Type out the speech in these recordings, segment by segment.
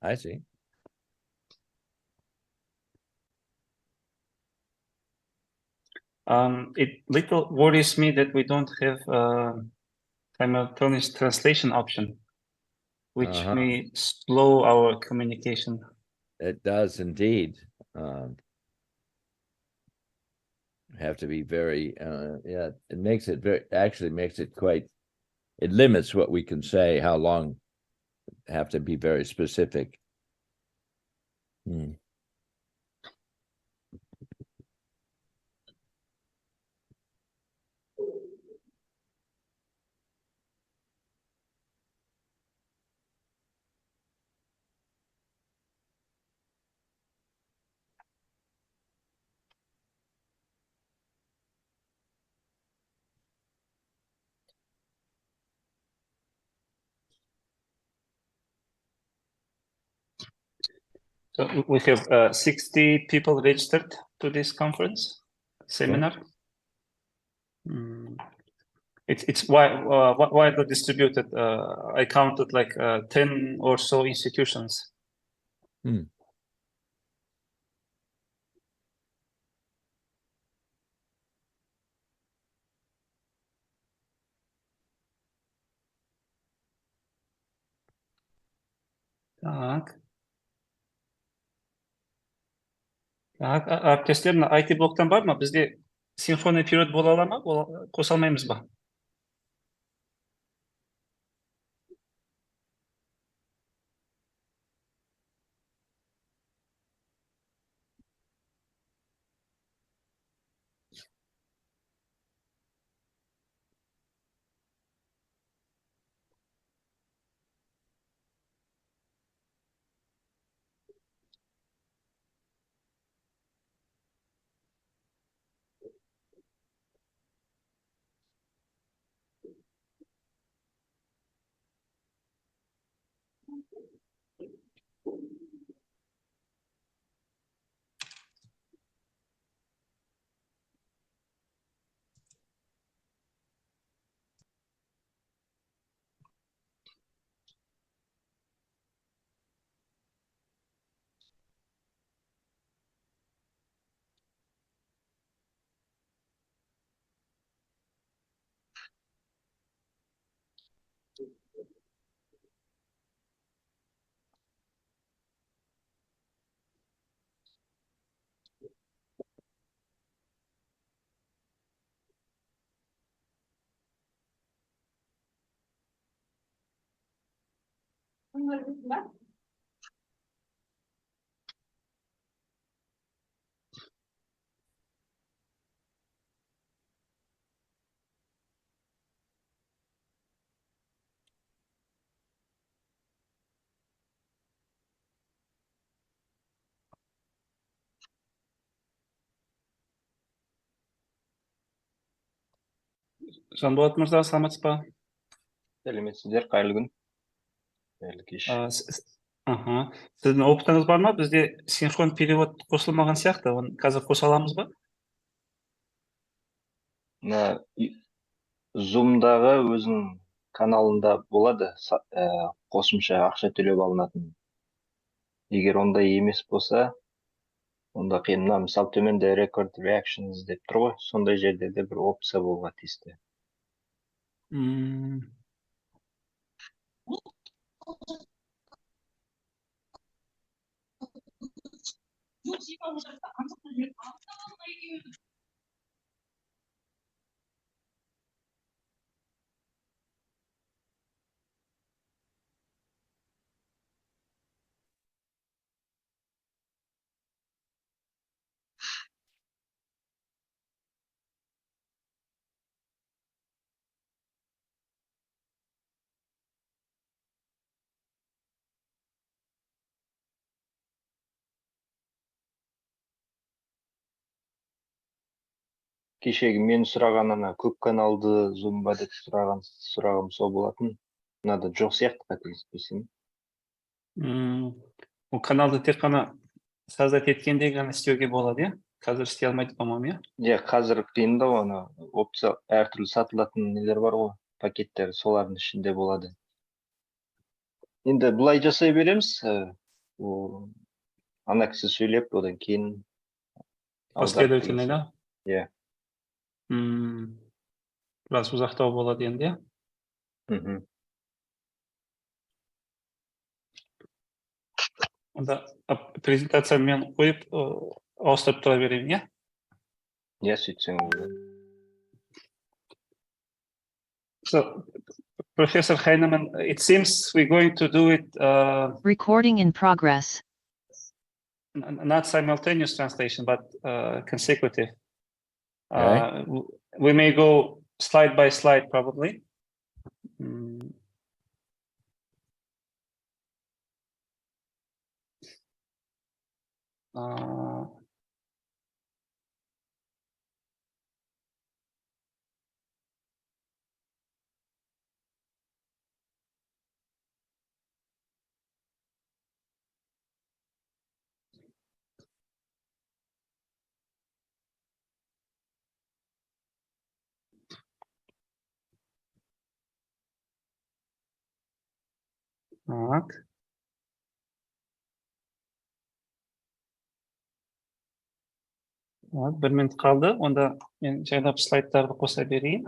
I see. It little worries me that we don't have simultaneous translation option, which may slow our communication. It does indeed. Have to be very, yeah, it makes it actually makes it quite, it limits what we can say, how long, have to be very specific. So we have 60 people registered to this conference seminar. It's widely distributed. I counted like 10 or so institutions. Так. Так, әріптестер, мына IT блоктан бар ма? Бізде синхронный период бола ала ма? Қоса алмаймыз ба? Жанболат мырза, саламатсыз ба? Сәлеметсіздер, қайырлы күн. Қайырлы кеш. Сіздің опытыңыз бар ма? Бізде синхрон перевод қосылмаған сияқты. Оны қазір қоса аламыз ба? Zoom'дағы өзінің каналында болады қосымша ақша төлеп алынатын. Егер ондай емес болса, онда қиынна, мысалы төменде record reactions деп тұр ғой, сондай жерде де бір опция болуға тиісті. Кешегі мен сұраған ана көп каналды Zoom-ба деп сұрағым сол болатын. Мынада жоқ сияқты қателеспесем. Ол каналды тек қана создать еткенде ғана істеуге болады, иә? Қазір істей алмайды, по-моему, иә? Қазір қиында оны опция әртүрлі сатылатын нелер бар ғой, пакеттер, солардың ішінде болады. Енді бұлай жасай береміз. ана кісі сөйлеп, одан кейін Последовательный, да? Иә. Біраз ұзақтау болады енді, иә? Онда презентацияны мен қойып, ауыстырып тұра берейін, иә? Иә, сөйтсең болады. So, Professor Heinemann, it seems we're going to do it Recording in progress. not simultaneous translation, but consecutive. Okay. We may go slide by slide, probably. Так. Бір минут қалды, онда мен жайлап слайдтарды қоса берейін.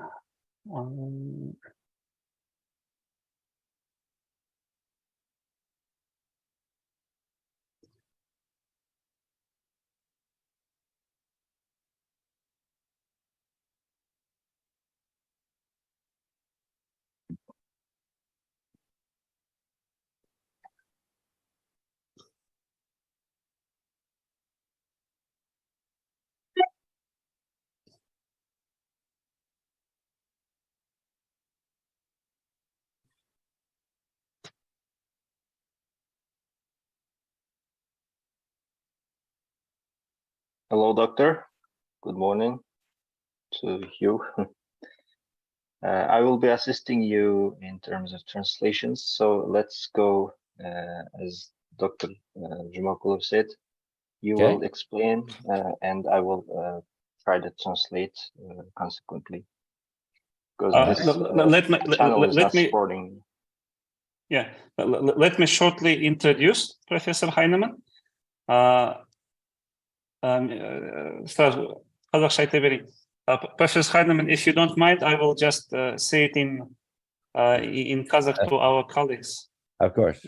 Hello, doctor. Good morning to you. I will be assisting you in terms of translations. So let's go, as Dr. Jumakulov said, you Okay. will explain and I will try to translate consequently. Because this channel is not supporting. Yeah, let me shortly introduce Professor Heinemann. Қазақша айта берейін. Professor Heinemann, if you don't mind, I will just say it in Kazakh to our colleagues. Of course.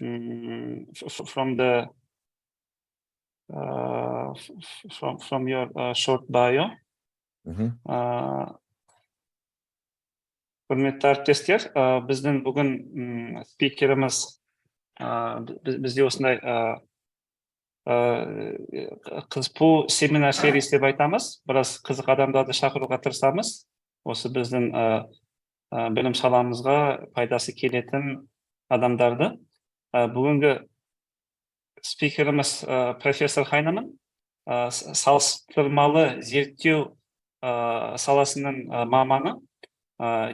From the from your short bio. Құрметті әріптестер, біздің бүгін спикеріміз бізде осындай қызпу семинар сериясы деп айтамыз. Біраз қызық адамдарды шақыруға тырысамыз. Осы біздің білім саламызға пайдасы келетін адамдарды. Бүгінгі спикеріміз профессор Heinemann, салыстырмалы зерттеу саласының маманы.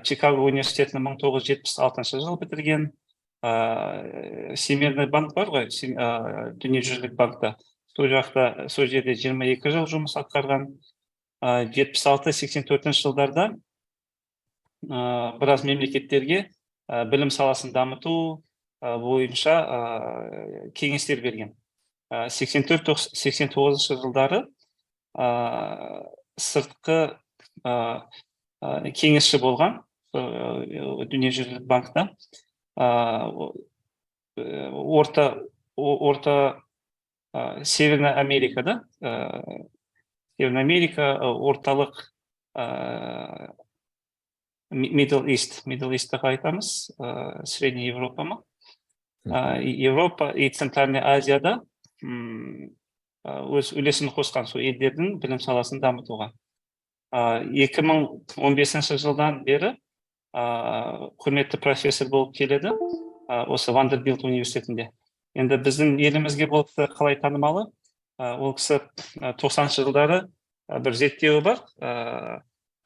Чикаго университетінің 1976 жылы бітірген. Всемирный банк бар ғой, дүниежүзілік банкта. Сол жерде 22 жыл жұмыс атқарған. 76-84 жылдарда біраз мемлекеттерге білім саласын дамыту бойынша кеңестер берген. 84-89 жылдары сыртқы кеңесші болған дүниежүзілік банкта. Северная Америкада, Северная Америка, орталық Middle East'ті айтамыз, Средняя Европа ма? Европа и Центральная Азияда өз үлесін қосқан сол елдердің білім саласын дамытуға. 2015 жылдан бері құрметті профессор болып келеді, осы Вандербилт университетінде. Енді біздің елімізге болып қалай танымалы, ол кісі 90 жылдары бір зерттеуі бар.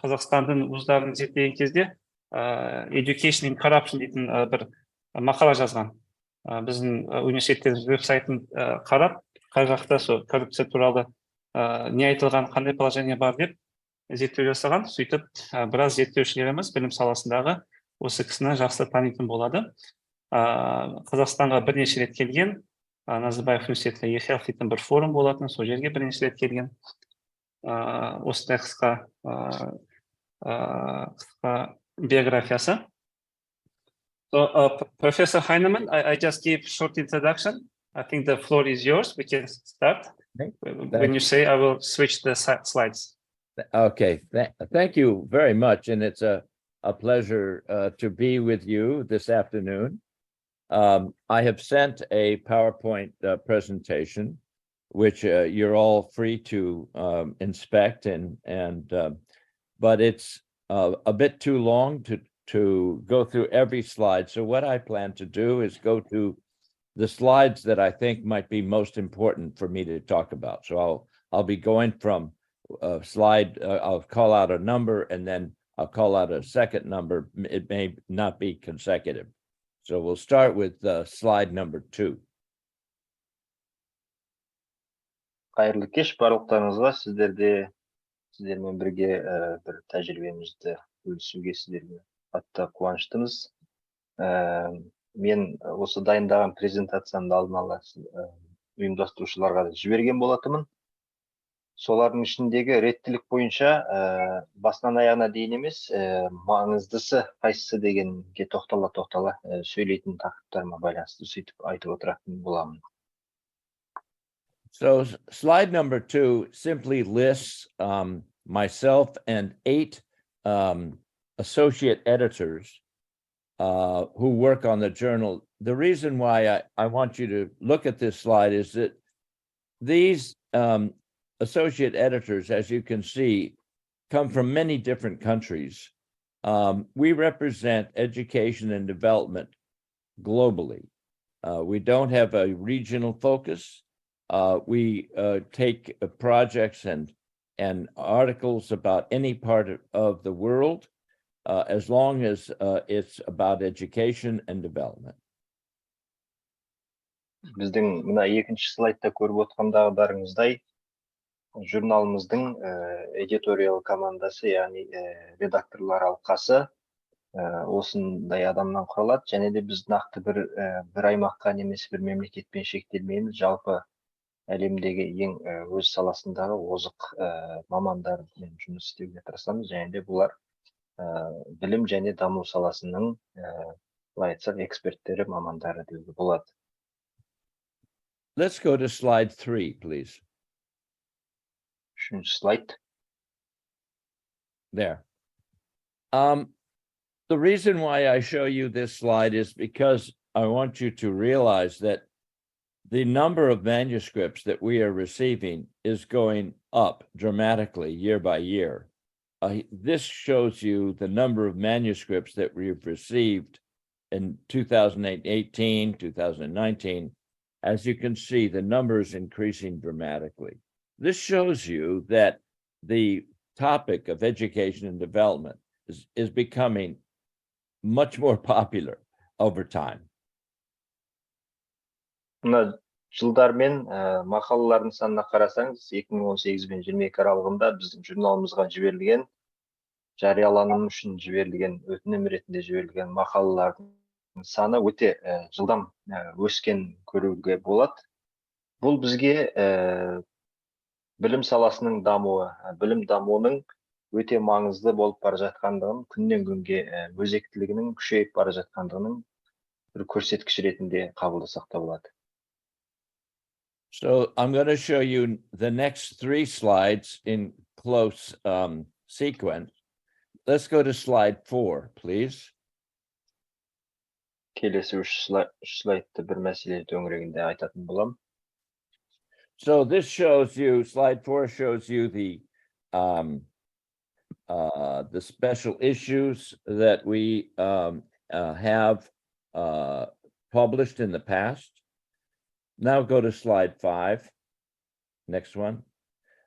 Қазақстандың вуздарын зерттеген кезде Education in Corruption дейтін бір мақала жазған. Біздің университеттердің веб-сайтын қарап, қай жақта сол коррупция туралы не айтылған, қандай положение бар деп зерттеу жасаған. Сөйтіп, біраз зерттеушілеріміз білім саласындағы осы кісіні жақсы танитын болады. Қазақстанға бірнеше рет келген, Назарбаев университетінде EHEalth дейтін бір форум болатын, сол жерге бірінші рет келген. Осындай қысқа биографиясы. So, Professor Heinemann, I just gave short introduction. I think the floor is yours. We can start. When you say, I will switch the slides. Okay, thank you very much. And it's a pleasure to be with you this afternoon. I have sent a PowerPoint presentation, which you're all free to inspect, but it's a bit too long to go through every slide. So what I plan to do is go to the slides that I think might be most important for me to talk about. So I'll be going from a slide, I'll call out a number, and then I'll call out a second number. It may not be consecutive. So we'll start with slide number 2. Қайырлы кеш барлықтарыңызға. Сіздермен бірге бір тәжірибемізді бөлісуге сіздерге қатты қуаныштымыз. Мен осы дайындаған презентациямды алдын ала ұйымдастырушыларға жіберген болатынмын. Солардың ішіндегі реттілік бойынша басынан аяғына дейін емес, маңыздысы қайсысы дегенге тоқтала сөйлейтін тақырыптарыма байланысты сөйтіп айтып отыратын боламын. So slide number 2 simply lists myself and 8 associate editors who work on the journal. The reason why I want you to look at this slide is that these associate editors, as you can see, come from many different countries. We represent education and development globally. We don't have a regional focus. We take projects and articles about any part of the world, as long as it's about education and development. Біздің мына екінші слайдта көріп отқандағыларыңыздай, журналымыздың эдиториал командасы, яғни редакторлар алқасы осындай адамнан құралады, және де біз нақты бір аймаққа немесе бір мемлекетпен шектелмейміз, жалпы әлемдегі ең өз саласындағы озық мамандармен жұмыс істеуге тырысамыз, және де бұлар білім және даму саласының айтсақ эксперттері, мамандары деуге болады. Let's go to slide 3, please. Үшінші слайд. There. The reason why I show you this slide is because I want you to realize that the number of manuscripts that we are receiving is going up dramatically year by year. This shows you the number of manuscripts that we've received in 2018, 2019. As you can see, the number is increasing dramatically. This shows you that the topic of education and development is becoming much more popular over time. Мына жылдармен мақалалардың санына қарасаңыз, 2018 пен 22 аралығында біздің журналымызға жіберілген, жарияланым үшін жіберілген, өтінім ретінде жіберілген мақалалардың саны өте жылдам өскен көруге болады. Бұл бізге білім саласының дамуы, білім дамуының өте маңызды болып бара жатқандығын, күннен күнге өзектілігінің күшейіп бара жатқандығының бір көрсеткіш ретінде қабылдасақ та болады. So I'm going to show you the next 3 slides in close sequence. Let's go to slide 4, please. Келесі 3 слайдты бір мәселе төңірегінде айтатын болам. So this shows you, slide 4 shows you the special issues that we have published in the past. Now go to slide 5. Next one.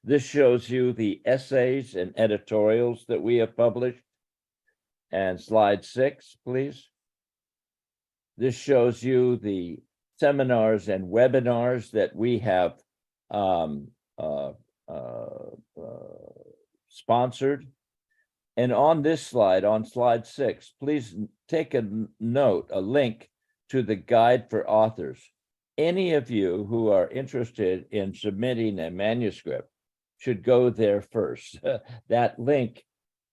This shows you the essays and editorials that we have published. And slide 6, please. This shows you the seminars and webinars that we have sponsored. And on this slide, on slide 6, please take a note, a link to the guide for authors. any of you who are interested in submitting a manuscript should go there first. That link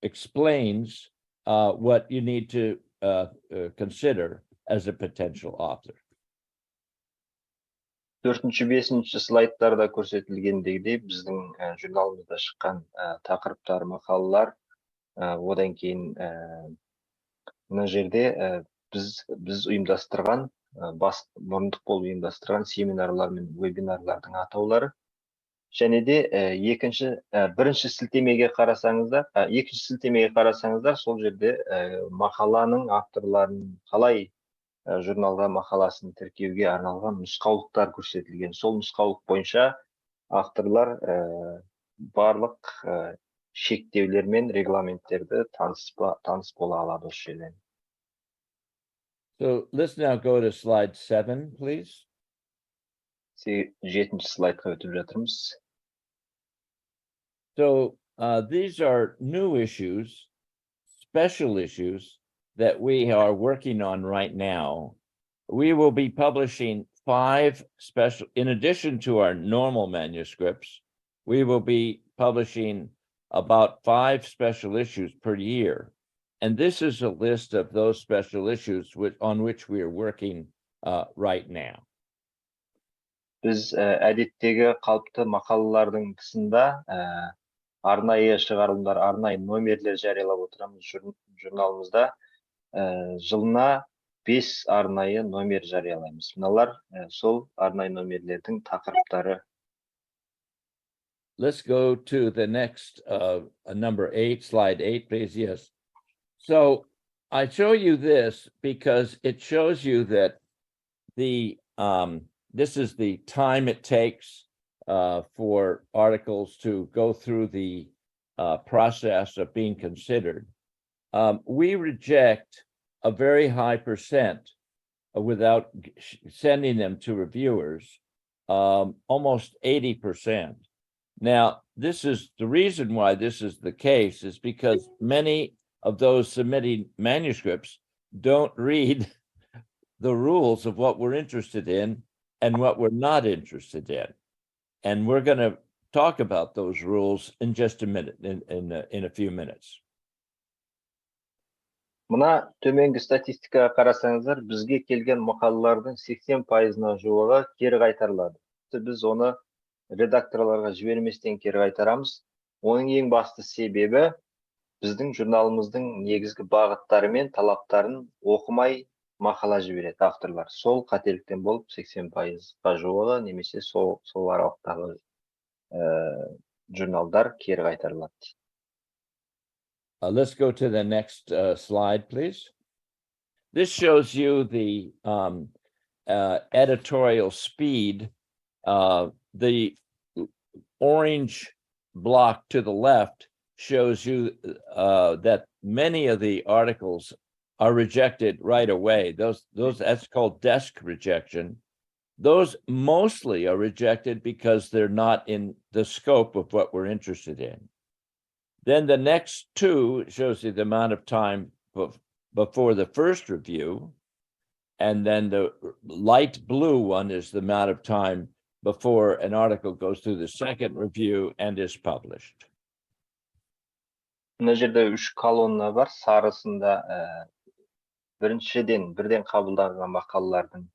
explains what you need to consider as a potential author. 4-5 слайдтарда көрсетілгендегідей біздің журналымызда шыққан тақырыптар, мақалалар, одан кейін мына жерде біз ұйымдастырған, мұрындық болып ұйымдастырған семинарлар мен вебинарлардың атаулары. Және де бірінші сілтемеге қарасаңыздар, сол жерде мақаланың авторларын қалай журналға мақаласын тіркеуге арналған нұсқаулықтар көрсетілген. Сол нұсқаулық бойынша авторлар барлық шектеулер мен регламенттерді таныс бола алады осы жерден. So let's now go to slide 7, please. 7-ші слайдқа өтіп жатырмыз. So these are new issues, special issues that we are working on right now. We will be publishing 5 special, in addition to our normal manuscripts, we will be publishing about 5 special issues per year. And this is a list of those special issues on which we are working right now. Біз әдеттегі қалыпты мақалалардың тұсында арнайы шығарылымдар, арнайы номерлер жариялап отырамыз журналымызда. Жылына 5 арнайы номер жариялаймыз. Мыналар сол арнайы номерлердің тақырыптары. Let's go to the next number 8, slide 8, please. Yes. So I show you this because it shows you that this is the time it takes for articles to go through the process of being considered. We reject a very high percent without sending them to reviewers, almost 80%. Now, this is the reason why this is the case is because many of those submitting manuscripts don't read the rules of what we're interested in and what we're not interested in. And we're going to talk about those rules in just a minute, in a few minutes. Мына төменгі статистикаға қарасаңыздар, бізге келген мақалалардың 80%-на жуығы кері қайтарылады. Біз оны редакторларға жіберместен кері қайтарамыз. Оның ең басты себебі біздің журналымыздың негізгі бағыттары мен талаптарын оқымай мақала жібереді авторлар. Сол қателіктен болып 80%-ға жуығы немесе сол аралықтағы журналдар кері қайтарылады. Let's go to the next slide, please. This shows you the editorial speed. The orange block to the left shows you that many of the articles are rejected right away. That's called desk rejection. Those mostly are rejected because they're not in the scope of what we're interested in. Then the next 2 shows you the amount of time before the first review. And then the light blue one is the amount of time before an article goes through the second review and is published. Мына жерде 3 колонна бар. Сарысында бірден қабылданған мақалалардың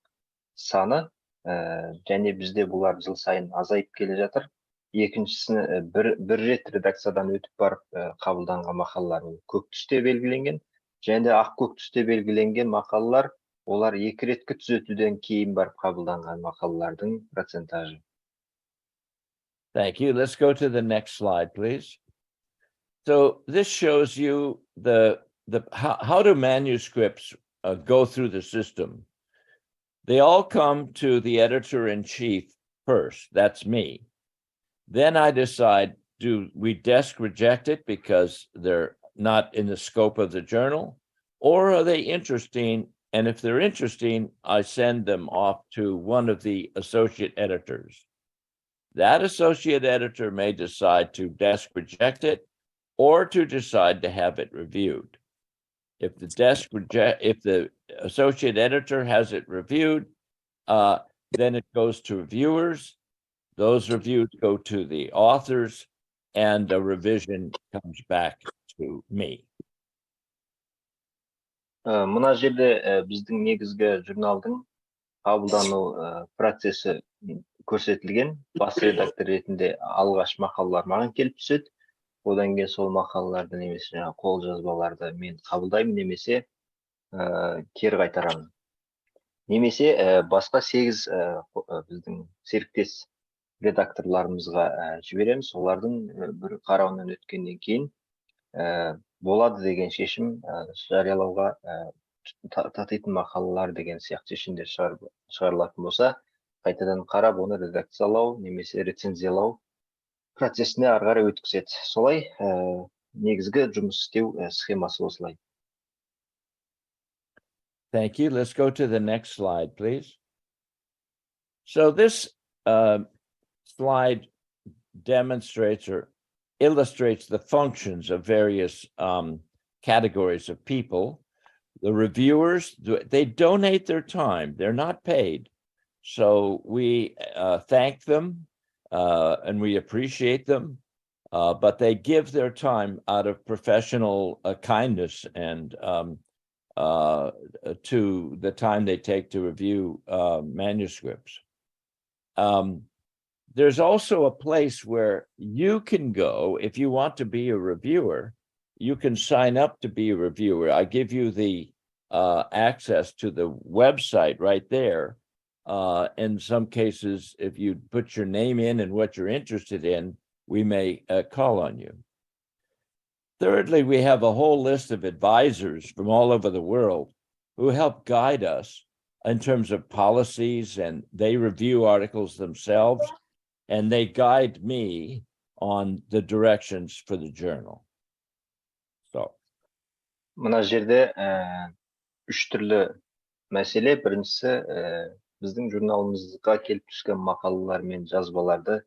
саны, және бізде бұлар жыл сайын азайып келе жатыр. Екіншісі бір рет редакциядан өтіп барып қабылданған мақалалар көк түсте белгіленген, және де ақ көк түсте белгіленген мақалалар, олар 2 реткі түзетуден кейін барып қабылданған мақалалардың процентажы. Thank you. Let's go to the next slide, please. So this shows you how do manuscripts go through the system. They all come to the editor-in-chief first. That's me. Then I decide, do we desk reject it because they're not in the scope of the journal, or are they interesting? And if they're interesting, I send them off to one of the associate editors. That associate editor may decide to desk reject it or to decide to have it reviewed. If the associate editor has it reviewed, then it goes to reviewers. Those reviews go to the authors, and the revision comes back to me. Мына жерде біздің негізгі журналдың қабылдану процесі көрсетілген. Бас редактор ретінде алғаш мақалалар маған келіп түседі. Одан кейін сол мақалаларды немесе қолжазбаларды мен қабылдаймын, немесе кері қайтарамын. Немесе басқа 8 біздің серіктес редакторларымызға жібереміз. Олардың бір қарауынан өткеннен кейін болады деген шешім жариялауға татитын мақалалар деген сияқты шешімдер шығарылатын болса, қайтадан қарап, оны редакциялау немесе рецензиялау процесіне ары қарай өткізеді. Солай негізгі жұмыс істеу схемасы осылай. Thank you. Let's go to the next slide, please. So this slide demonstrates or illustrates the functions of various categories of people. The reviewers, they donate their time. They're not paid. So we thank them and we appreciate them, but they give their time out of professional kindness and to the time they take to review manuscripts. There's also a place where you can go if you want to be a reviewer. You can sign up to be a reviewer. I give you the access to the website right there. In some cases, if you put your name in and what you're interested in, we may call on you. Thirdly, we have a whole list of advisors from all over the world who help guide us in terms of policies, and they review articles themselves, and they guide me on the directions for the journal. So. Мына жерде 3 түрлі мәселе. Біріншісі, біздің журналымызға келіп түскен мақалалар мен жазбаларды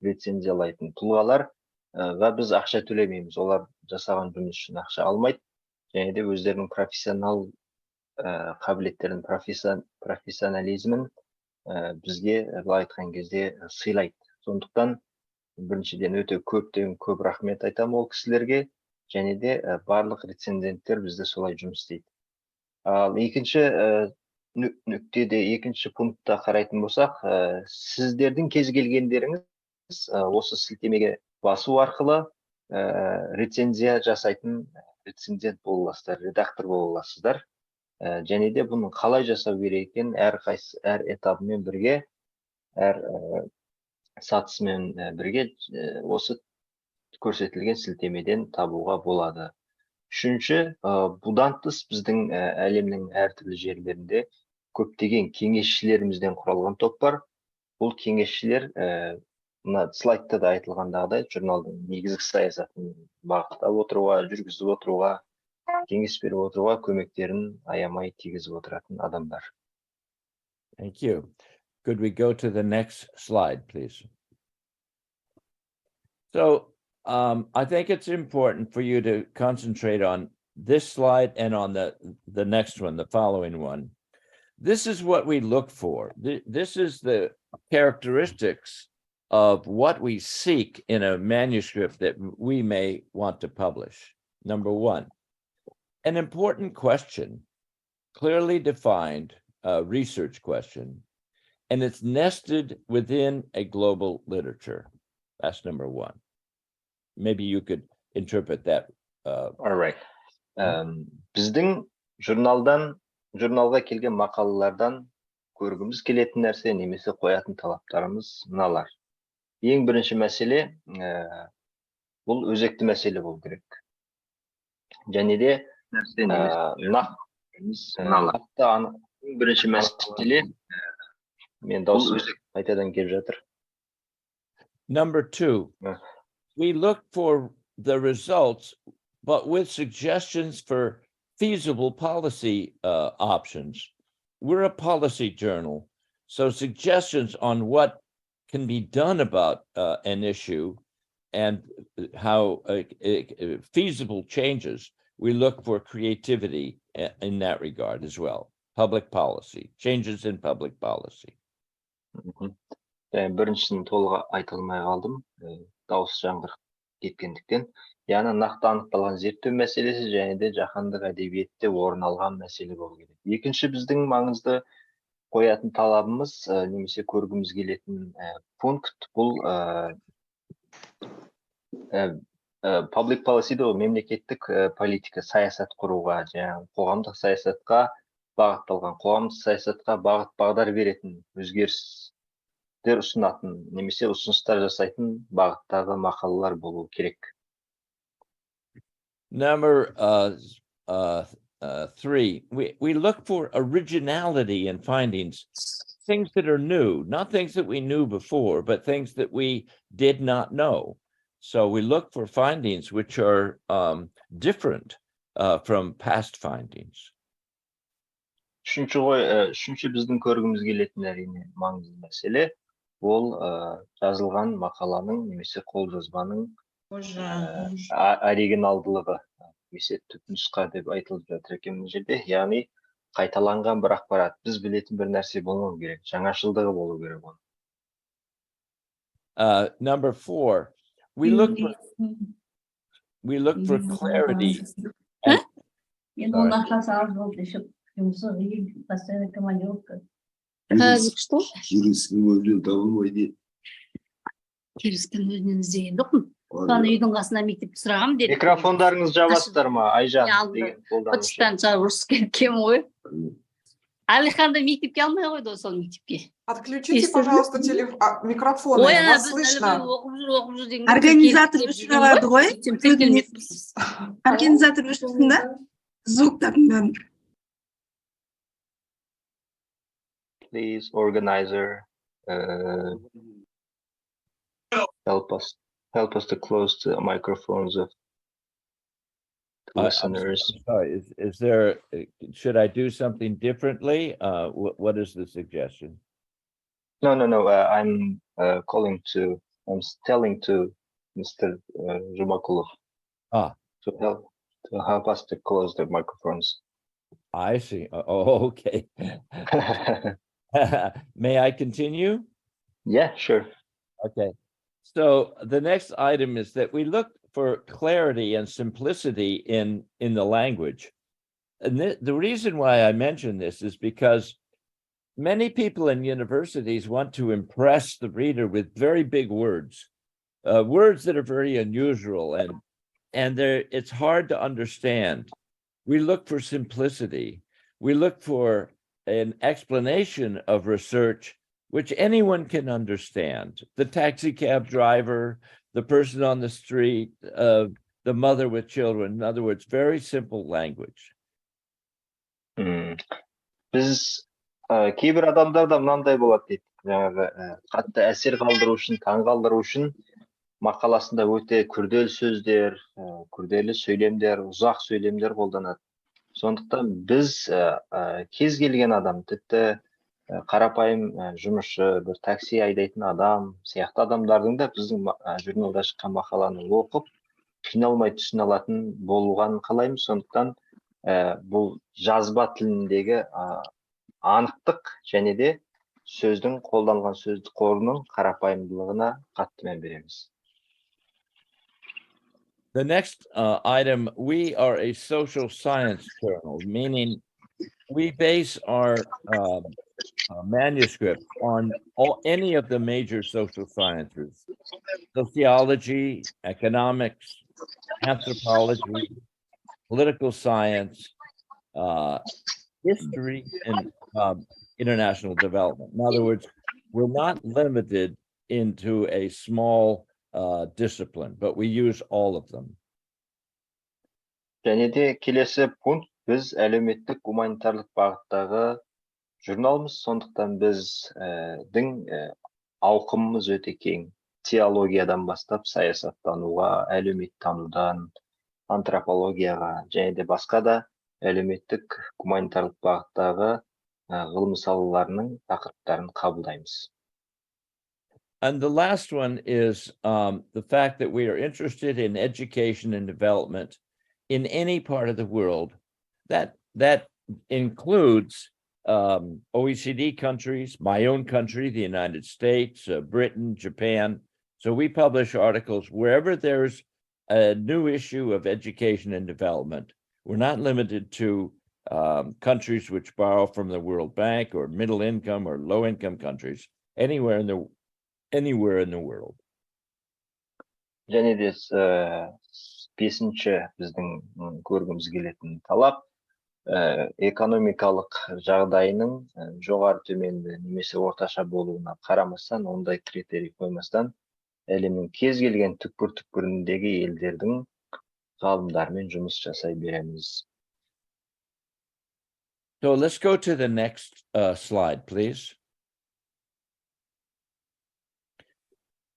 рецензиялайтын тұлғалар, ва біз ақша төлемейміз. Олар жасаған жұмыс үшін ақша алмайды. Және де өздерінің профессионал қабілеттерін, профессионализмін бізге былай айтқан кезде сыйлайды. Сондықтан біріншіден өте көп рахмет айтамын ол кісілерге, және де барлық рецензенттер бізде солай жұмыс істейді. Ал екінші нүктеде, екінші пунктта қарайтын болсақ, сіздердің кез келгендеріңіз осы сілтемеге басу арқылы рецензия жасайтын рецензент бола аласыздар, редактор бола аласыздар. Және де бұның қалай жасау керек екенін әр этабымен бірге, әр сатысымен бірге осы көрсетілген сілтемеден табуға болады. Үшінші, бұдан тыс біздің әлемнің әртүрлі жерлерінде көптеген кеңесшілерімізден құралған топ бар. Бұл кеңесшілер мына слайдта да айтылғандағыдай журналдың негізгі саясатын бағыттап отыруға, жүргізіп отыруға, кеңес беріп отыруға көмектерін аямай тигізіп отыратын адамдар. Thank you. Could we go to the next slide, please? So I think it's important for you to concentrate on this slide and on the next one, the following one. This is what we look for. This is the characteristics of what we seek in a manuscript that we may want to publish. Number one, an important question, clearly defined research question, and it's nested within a global literature. That's number one. Maybe you could interpret that. All right. Біздің журналға келген мақалалардан көргіміз келетін нәрсе немесе қоятын талаптарымыз мыналар. Ең бірінші мәселе, бұл өзекті мәселе болу керек. Және де ең бірінші мәселе, мен дауыс қайтадан келіп жатыр. Number two, we look for the results, but with suggestions for feasible policy options. We're a policy journal, so suggestions on what can be done about an issue and how feasible changes. We look for creativity in that regard as well. Public policy, changes in public policy. Мгм. Біріншісін толық айта алмай қалдым. Дауыс жаңғырып кеткендіктен. Яғни нақты анықталған зерттеу мәселесі және де жаһандық әдебиетте орын алған мәселе болу керек. Екінші біздің маңызды қоятын талабымыз немесе көргіміз келетін пункт бұл public policy ол мемлекеттік политика, саясат құруға, жаңағы қоғамдық саясатқа бағытталған, қоғамдық саясатқа бағыт бағдар беретін өзгерістер ұсынатын немесе ұсыныстар жасайтын бағыттағы мақалалар болу керек. Number 3, we look for originality in findings, things that are new, not things that we knew before, but things that we did not know. So we look for findings which are different from past findings. Үшінші біздің көргіміз келетін әрине маңызды мәселе ол жазылған мақаланың немесе қолжазбаның оригиналдылығы, немесе түпнұсқа деп айтылып жатыр екен мына жерде. Яғни қайталанған бір ақпарат, біз білетін бір нәрсе болмау керек, жаңашылдығы болу керек оның. Number 4, we look for clarity. Үйдің қасына мектепті сұрағам деді. Микрофондарыңыз жабасыздар ма? Айжан деген қолданушы. Почтан ұрыс кеткен ғой. Алиханды мектепке алмай қойды сол мектепке. Отключите, пожалуйста, микрофоны, вас слышно. Организатор сұрады ғой. Организатор да? Звуктарын. Please, organizer, help us to close the microphones of listeners. Sorry, is there? Should I do something differently? What is the suggestion? No. I'm telling to Mr. Jumakulov. To help us to close the microphones. I see. Oh, okay. May I continue? Yeah, sure. Okay. So the next item is that we look for clarity and simplicity in the language. And the reason why I mention this is because many people in universities want to impress the reader with very big words, words that are very unusual, and it's hard to understand. We look for simplicity. We look for an explanation of research which anyone can understand. The taxi cab driver, the person on the street, the mother with children. In other words, very simple language. Біз кейбір адамдарда мынандай болады дейді. Жаңағы қатты әсер қалдыру үшін, таң қалдыру үшін мақаласында өте күрделі сөздер, күрделі сөйлемдер, ұзақ сөйлемдер қолданады. Сондықтан біз кез келген адам, тіпті қарапайым жұмысшы, бір такси айдайтын адам, сияқты адамдардың да біздің журналда шыққан мақаланы оқып, қиналмай түсіне алатын болуған қалаймыз. Сондықтан бұл жазба тіліндегі анықтық және де сөздің қолданылған сөздік қорының қарапайымдылығына қатты мән береміз. The next item, we are a social science journal, meaning we base our manuscript on any of the major social sciences: sociology, economics, anthropology, political science, history, and international development. In other words, we're not limited into a small discipline, but we use all of them. Және де келесі пункт, біз әлеуметтік гуманитарлық бағыттағы журналымыз, сондықтан біздің ауқымымыз өте кең. Теологиядан бастап саясаттануға, әлеуметтанудан, антропологияға және де басқа да әлеуметтік гуманитарлық бағыттағы ғылым салаларының тақырыптарын қабылдаймыз. And the last one is the fact that we are interested in education and development in any part of the world. That includes OECD countries, my own country, the United States, Britain, Japan. So we publish articles wherever there's a new issue of education and development. We're not limited to countries which borrow from the World Bank or middle income or low income countries, anywhere in the world. Және де бесінші біздің көргіміз келетін талап экономикалық жағдайының жоғары төменді немесе орташа болуына қарамастан, ондай критерий қоймастан, әлемнің кез келген түкпір-түкпіріндегі елдердің ғалымдармен жұмыс жасай береміз. So let's go to the next slide, please.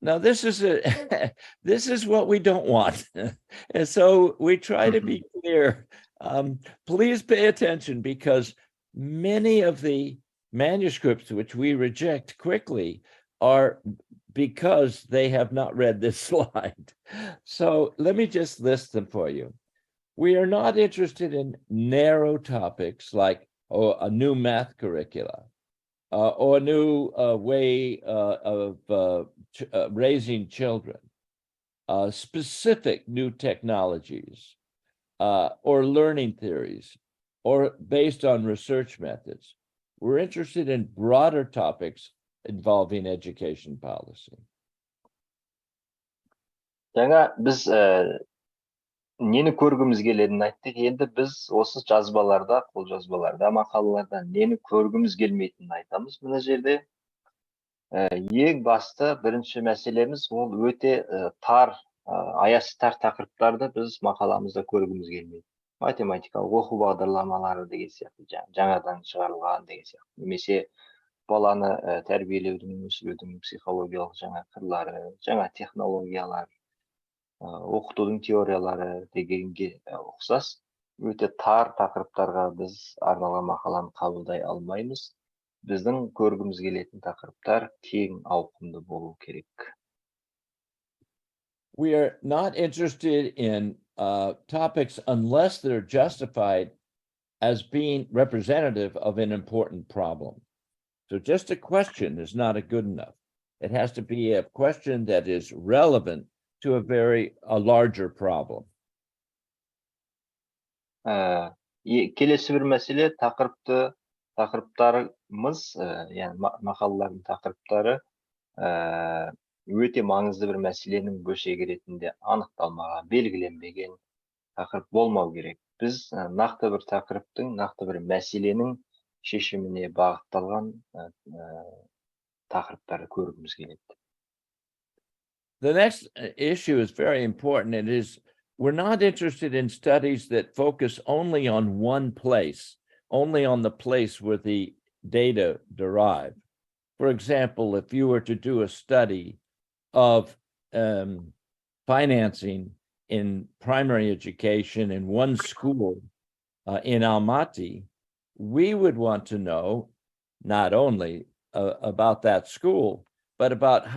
Now, this is what we don't want. And so we try to be clear. Please pay attention, because many of the manuscripts which we reject quickly are because they have not read this slide. So let me just list them for you. We are not interested in narrow topics like a new math curricula, or a new way of raising children, specific new technologies, or learning theories, or based on research methods. We're interested in broader topics involving education policy. Жаңа біз нені көргіміз келетінін айттық. Енді біз осы жазбаларда, қолжазбаларда, мақалаларда нені көргіміз келмейтінін айтамыз. Мына жерде ең басты бірінші мәселеміз ол өте тар, аясы тар тақырыптарды біз мақаламызда көргіміз келмейді. Математикалық оқу бағдарламалары деген сияқты, жаңадан шығарылған деген сияқты. Немесе баланы тәрбиелеудің, өсірудің психологиялық жаңа қырлары, жаңа технологиялар, оқытудың теориялары дегенге ұқсас өте тар тақырыптарға біз арналған мақаланы қабылдай алмаймыз. Біздің көргіміз келетін тақырыптар кең ауқымды болу керек. We are not interested in topics unless they're justified as being representative of an important problem. So just a question is not good enough. It has to be a question that is relevant to a larger problem. Келесі бір мәселе тақырыптарымыз, яғни мақалалардың тақырыптары өте маңызды бір мәселенің бөлшегі ретінде анықталмаған, белгіленбеген тақырып болмау керек. Біз нақты бір тақырыптың, нақты бір мәселенің шешіміне бағытталған тақырыптарды көргіміз келеді. The next issue is very important. It is, we're not interested in studies that focus only on one place, only on the place where the data derive. For example, if you were to do a study of financing in primary education in one school in Almaty, we would want to know not only about that school, but about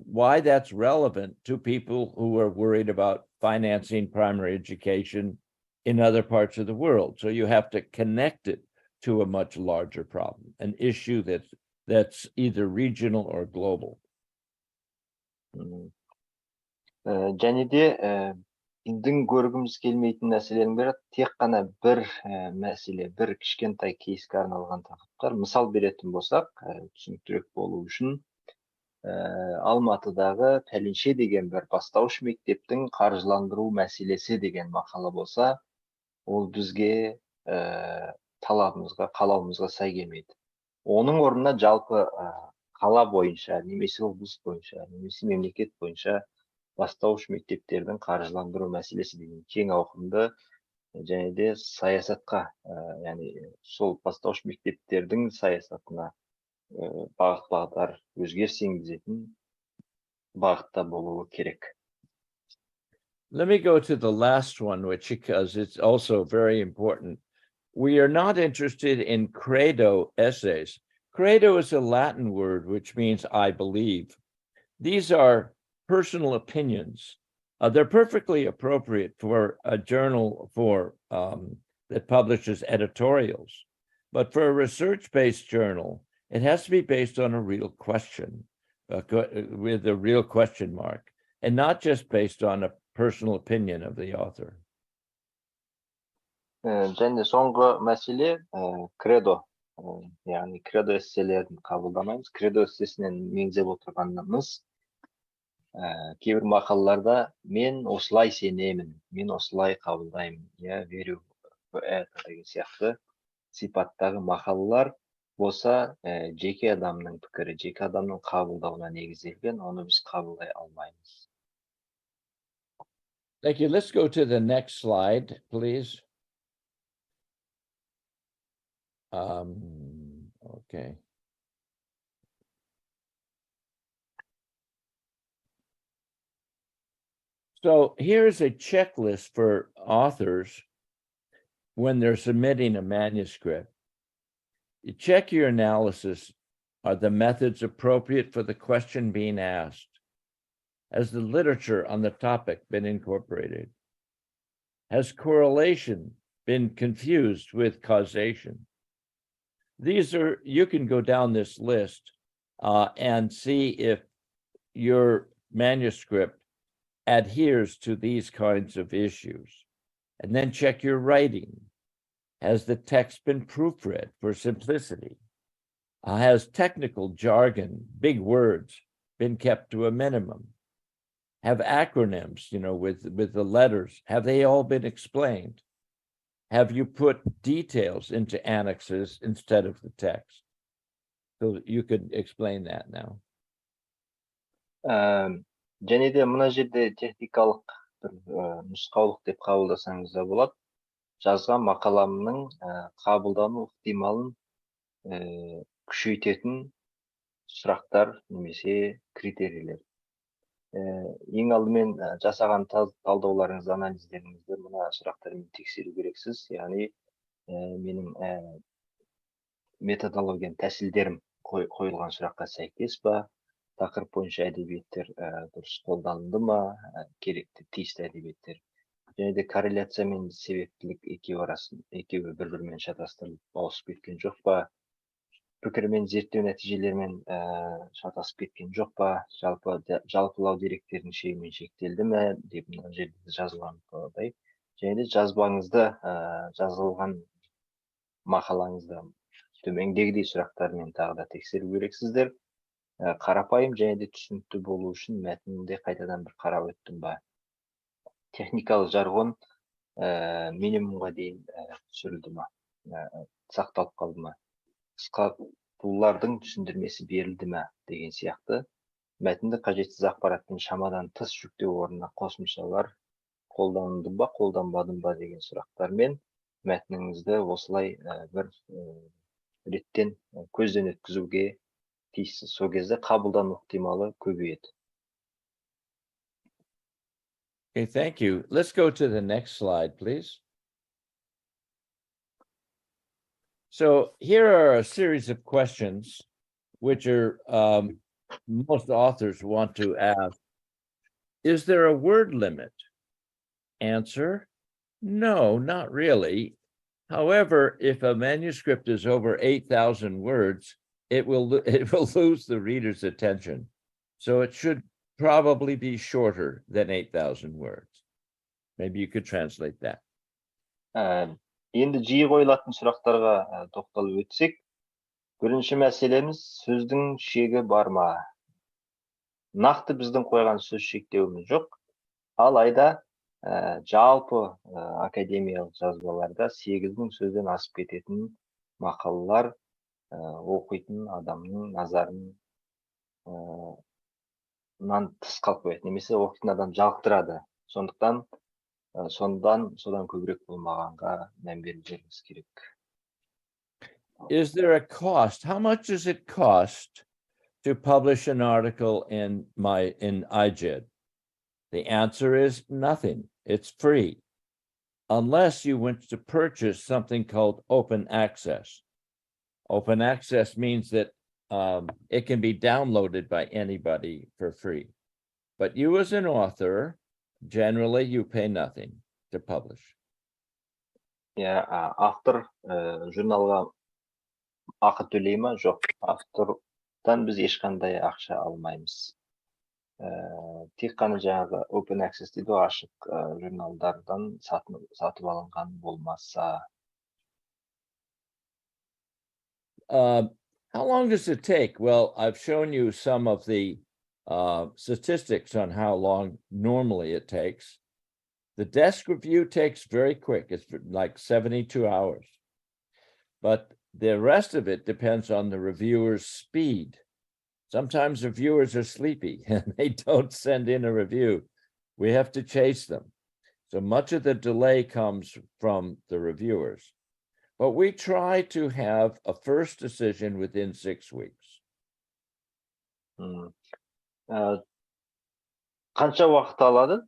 why that's relevant to people who are worried about financing primary education in other parts of the world. So you have to connect it to a much larger problem, an issue that's either regional or global. Және де біздің көргіміз келмейтін мәселенің бірі тек қана бір мәселе, бір кішкентай кейске арналған тақырыптар. Мысал беретін болсақ, түсініктірек болу үшін, Алматыдағы пәленше деген бір бастауыш мектептің қаржыландыру мәселесі деген мақала болса, ол бізге талабымызға, қалауымызға сай келмейді. Оның орнына жалпы қала бойынша, немесе облыс бойынша, немесе мемлекет бойынша бастауыш мектептердің қаржыландыру мәселесі деген кең ауқымды және де саясатқа, яғни сол бастауыш мектептердің саясатына бағыт-бағдар өзгеріс енгізетін бағытта болуы керек. Let me go to the last one, because it's also very important. We are not interested in credo essays. Credo is a Latin word which means I believe. These are personal opinions. They're perfectly appropriate for a journal that publishes editorials. But for a research-based journal, it has to be based on a real question, with a real question mark, and not just based on a personal opinion of the author. Және соңғы мәселе кредо, яғни кредо эсселерін қабылдамаймыз. Кредо эссесінен меңзеп отырғанымыз кейбір мақалаларда мен осылай сенемін, мен осылай қабылдаймын, я верю в это деген сияқты сипаттағы мақалалар болса жеке адамның пікірі, жеке адамның қабылдауына негізделген, оны біз қабылдай алмаймыз. Thank you. Let's go to the next slide, please. Okay. So here's a checklist for authors when they're submitting a manuscript. You check your analysis. Are the methods appropriate for the question being asked? Has the literature on the topic been incorporated? Has correlation been confused with causation? These are, you can go down this list and see if your manuscript adheres to these kinds of issues. And then check your writing. Has the text been proofread for simplicity? Has technical jargon, big words, been kept to a minimum? Have acronyms, with the letters, have they all been explained? Have you put details into annexes instead of the text? So you could explain that now. Және де мына жерде техникалық бір нұсқаулық деп қабылдасаңыз да болады. Жазған мақаламның қабылдану ықтималын күшейтетін сұрақтар немесе критерийлер. Ең алдымен жасаған талдауларыңыз, анализдеріңізді мына сұрақтармен тексеру керексіз. Яғни менің методологиям, тәсілдерім қойылған сұраққа сәйкес па, тақырып бойынша әдебиеттер дұрыс қолданылды ма, керекті тиісті әдебиеттер. Және де корреляция мен себептілік екеуі бір-бірімен шатастырылып ауысып кеткен жоқ па, пікір мен зерттеу нәтижелерімен шатасып кеткен жоқ па, жалпылау деректердің шегімен шектелді ме деп мына жерде жазылған қалай. Және де жазылған мақалаңызды төмендегідей сұрақтармен тағы да тексеру керексіздер. Қарапайым және де түсінікті болу үшін мәтінді қайтадан бір қарап өттім ба. Техникалық жаргон минимумға дейін түсірілді ма, сақталып қалды ма. Қысқа бұлардың түсіндірмесі берілді ме деген сияқты. Мәтінді қажетсіз ақпаратпен шамадан тыс жүктеу орнына қосымшалар қолданылды ба, қолданбады ба деген сұрақтармен мәтініңізді осылай бір реттен көзден өткізуге тиіссіз. Сол кезде қабылдану ықтималы көбейеді. Okay, thank you. Let's go to the next slide, please. So here are a series of questions which are most authors want to ask. Is there a word limit? Answer, no, not really. However, if a manuscript is over 8,000 words, it will lose the reader's attention. So it should probably be shorter than 8,000 words. Maybe you could translate that. Енді жиі қойылатын сұрақтарға тоқталып өтсек, бірінші мәселеміз сөздің шегі бар ма? Нақты біздің қойған сөз шектеуіміз жоқ. Алайда жалпы академиялық жазбаларда 8,000 сөзден асып кететін мақалалар оқитын адамның назарынан тыс қалып қояды, немесе оқитын адам жалықтырады. Содан көбірек болмағанға мән берулеріңіз керек. Is there a cost? How much does it cost to publish an article in IJED? The answer is nothing. It's free, unless you want to purchase something called open access. Open access means that it can be downloaded by anybody for free. But you as an author, generally you pay nothing to publish. Автор журналға ақы төлей ма? Жоқ. Автордан біз ешқандай ақша алмаймыз. Тек қана жаңағы open access дейді ғой, ашық журналдардан сатып алынған болмаса. How long does it take? Well, I've shown you some of the statistics on how long normally it takes. The desk review takes very quick. It's like 72 hours. But the rest of it depends on the reviewer's speed. Sometimes reviewers are sleepy and they don't send in a review. We have to chase them. So much of the delay comes from the reviewers. But we try to have a first decision within 6 weeks. Қанша уақыт алады?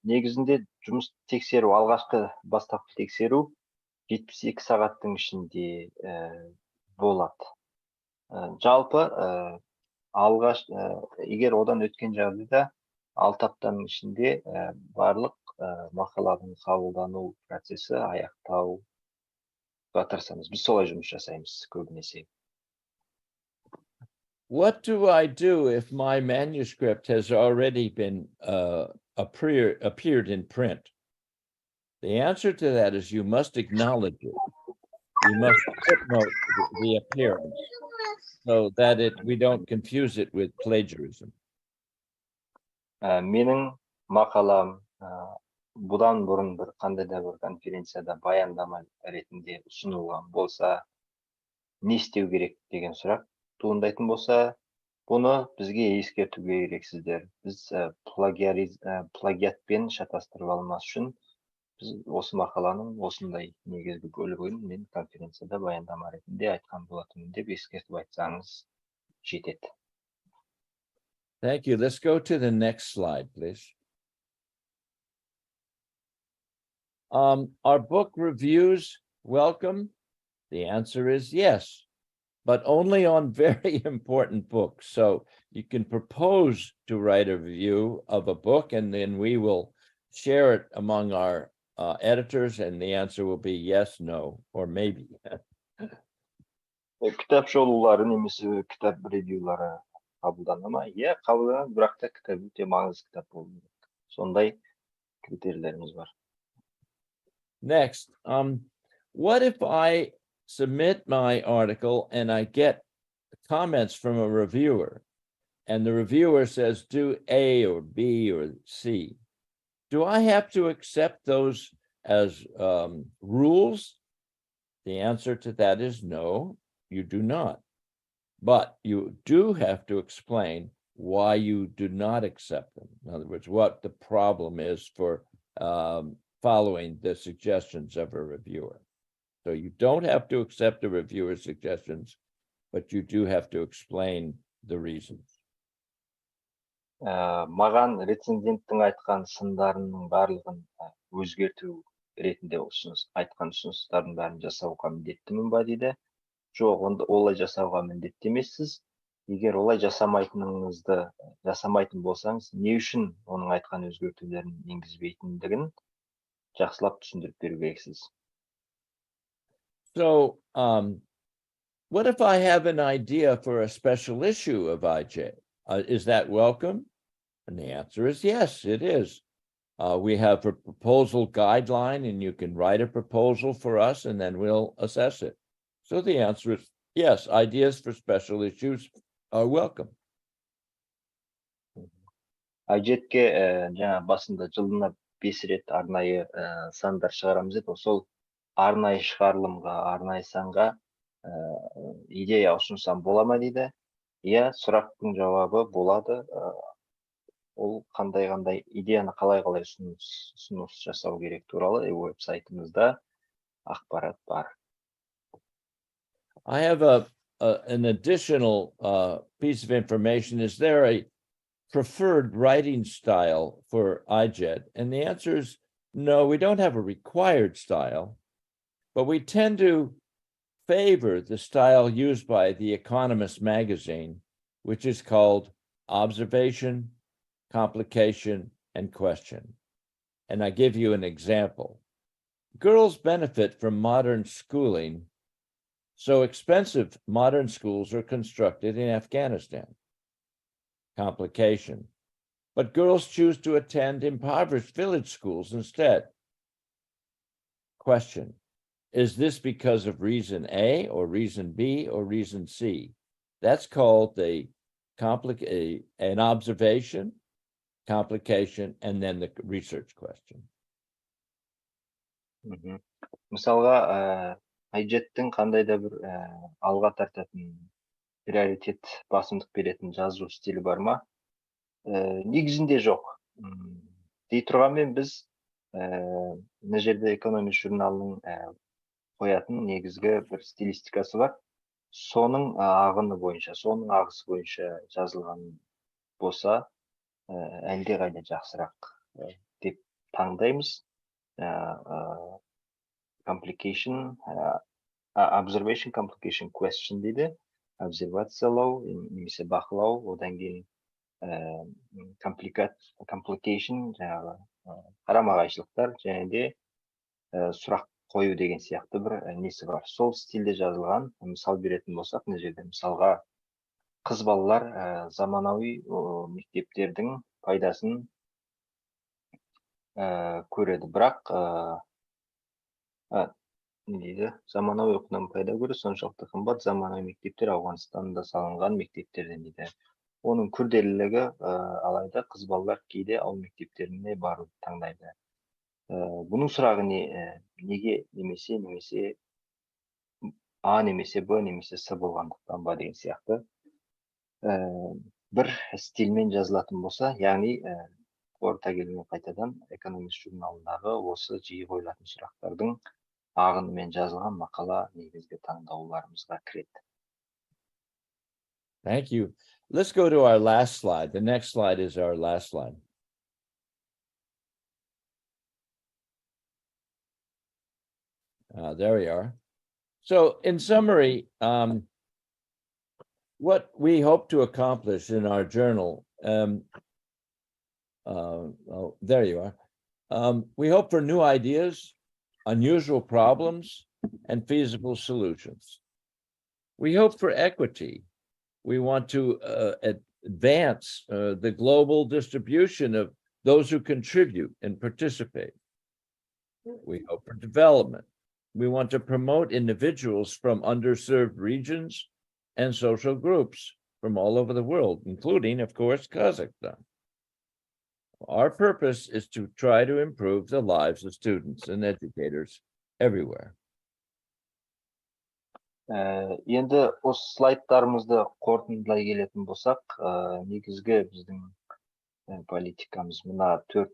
Негізінде жұмыс тексеру, алғашқы бастапқы тексеру 72 сағаттың ішінде болады. Жалпы егер одан өткен жағдайда 6 аптаның ішінде барлық мақаланың қабылдану процесі аяқтауға тырысамыз. Біз солай жұмыс жасаймыз көбінесе. What do I do if my manuscript has already been appeared in print? The answer to that is you must acknowledge it. You must footnote the appearance so that we don't confuse it with plagiarism. Менің мақалам бұдан бұрын бір қандай да бір конференцияда баяндама ретінде ұсынылған болса, не істеу керек деген сұрақ туындайтын болса, бұны бізге ескертуге керексіздер. Біз плагиатпен шатастырып алмас үшін біз осы мақаланың осындай негізгі бөлігін мен конференцияда баяндама ретінде айтқан болатынмын деп ескертіп айтсаңыз жетеді. Thank you. Let's go to the next slide, please. Are book reviews welcome? The answer is yes, but only on very important books. So you can propose to write a review of a book, and then we will share it among our editors, and the answer will be yes, no, or maybe. Кітап жолулары немесе кітап ревьюлары қабылдана ма? Иә, қабылданады, бірақ та кітап өте маңызды кітап болу керек. Сондай критерийлеріміз бар. Next, what if I submit my article and I get comments from a reviewer, and the reviewer says do A or B or C? Do I have to accept those as rules? The answer to that is no, you do not. But you do have to explain why you do not accept them. In other words, what the problem is for following the suggestions of a reviewer. So you don't have to accept a reviewer's suggestions, but you do have to explain the reasons. Маған рецензенттің айтқан сындарының барлығын өзгерту ретінде айтқан ұсыныстардың бәрін жасауға міндеттімін ба дейді. Жоқ, олай жасауға міндетті емессіз. Егер олай жасамайтын болсаңыз, не үшін оның айтқан өзгертулерін енгізбейтіндігін жақсылап түсіндіріп беру керексіз. So, what if I have an idea for a special issue of IJED? Is that welcome? And the answer is yes, it is. We have a proposal guideline, and you can write a proposal for us, and then we'll assess it. So the answer is yes, ideas for special issues are welcome. IJED-ке жаңа басында жылына 5 рет арнайы сандар шығарамыз еді. Сол арнайы шығарылымға, арнайы санға идея ұсынсам бола ма дейді. Иә, сұрақтың жауабы болады. Ол қандай идеяны қалай ұсыныс жасау керек туралы веб-сайтымызда ақпарат бар. I have an additional piece of information. Is there a preferred writing style for IJED? And the answer is no, we don't have a required style, but we tend to favor the style used by The Economist magazine, which is called observation, complication, and question. And I give you an example. Girls benefit from modern schooling So expensive modern schools are constructed in Afghanistan. Complication. But girls choose to attend impoverished village schools instead. Question. Is this because of reason A or reason B or reason C? That's called an observation, complication, and then the research question. Мысалға, IJED-тің қандай да бір алға тартатын приоритет, басымдық беретін жазу стилі бар ма? Негізінде жоқ. Дей тұрғанмен біз мына жерде экономист журналының қоятын негізгі бір стилистикасы бар. Соның ағысы бойынша жазылған болса, әлдеқайда жақсырақ деп таңдаймыз. Complication, observation, complication, question дейді. Обсервациялау, немесе бақылау, одан кейін complication, жаңағы қарама-қайшылықтар, және де сұрақ қою деген сияқты бір несі бар. Сол стилде жазылған, мысал беретін болсақ, мына жерде мысалға қыз балалар заманауи мектептердің пайдасын көреді. Бірақ не дейді? Заманауи оқудан пайда көреді, соншалықты қымбат заманауи мектептер Ауғанстанда салынған мектептерден дейді. Оның күрделілігі алайда қыз балалар кейде ауыл мектептеріне баруды таңдайды. Бұның сұрағы неге немесе А немесе Б немесе С болғандықтан ба деген сияқты. Бір стильмен жазылатын болса, яғни орта келген қайтадан экономист журналындағы осы жиі қойылатын сұрақтардың ағынымен жазылған мақала негізгі таңдауларымызға кіреді. Thank you. Let's go to our last slide. The next slide is our last slide. There we are. So in summary, what we hope to accomplish in our journal, there you are. We hope for new ideas, unusual problems, and feasible solutions. We hope for equity. We want to advance the global distribution of those who contribute and participate. We hope for development. We want to promote individuals from underserved regions and social groups from all over the world, including, of course, Kazakhstan. Our purpose is to try to improve the lives of students and educators everywhere. Енді осы слайдтарымызды қорытындылай келетін болсақ, негізгі біздің политикамыз мына 4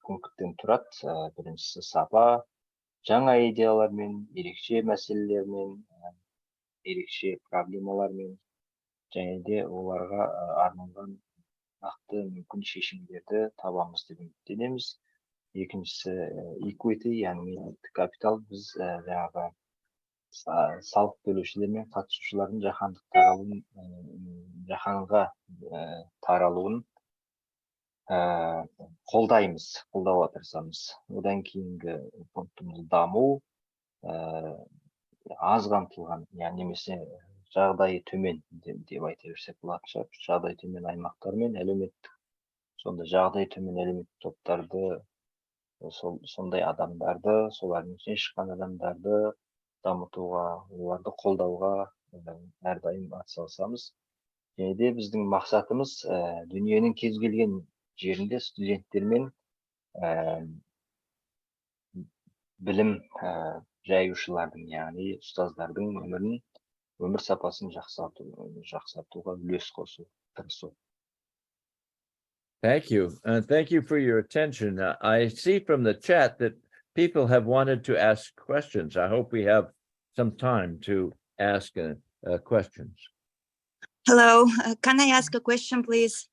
пункттен тұрады. Біріншісі сапа, жаңа идеялармен, ерекше мәселелермен, ерекше проблемалармен, және де оларға арналған нақты мүмкін шешімдерді табамыз деп үміттенеміз. Екіншісі equity, яғни капитал. Біз жаңағы салық төлеушілер мен қатысушылардың жаһанға таралуын қолдауға тырысамыз. Одан кейінгі пунктіміз даму, аз қамтылған, немесе жағдайы төмен деп айта берсек болатын шығар. Жағдайы төмен аймақтар мен әлеуметтік, сонда жағдайы төмен әлеуметтік топтарды, сондай адамдарды, солардың ішінен шыққан адамдарды дамытуға, оларды қолдауға әрдайым атсалысамыз. Және де біздің мақсатымыз дүниенің кез келген жерінде студенттермен білім жаюшылардың, яғни ұстаздардың өмір сапасын жақсартуға үлес қосу, тырысу. Thank you. Thank you for your attention. I see from the chat that people have wanted to ask questions. I hope we have some time to ask questions. Hello, can I ask a question, please?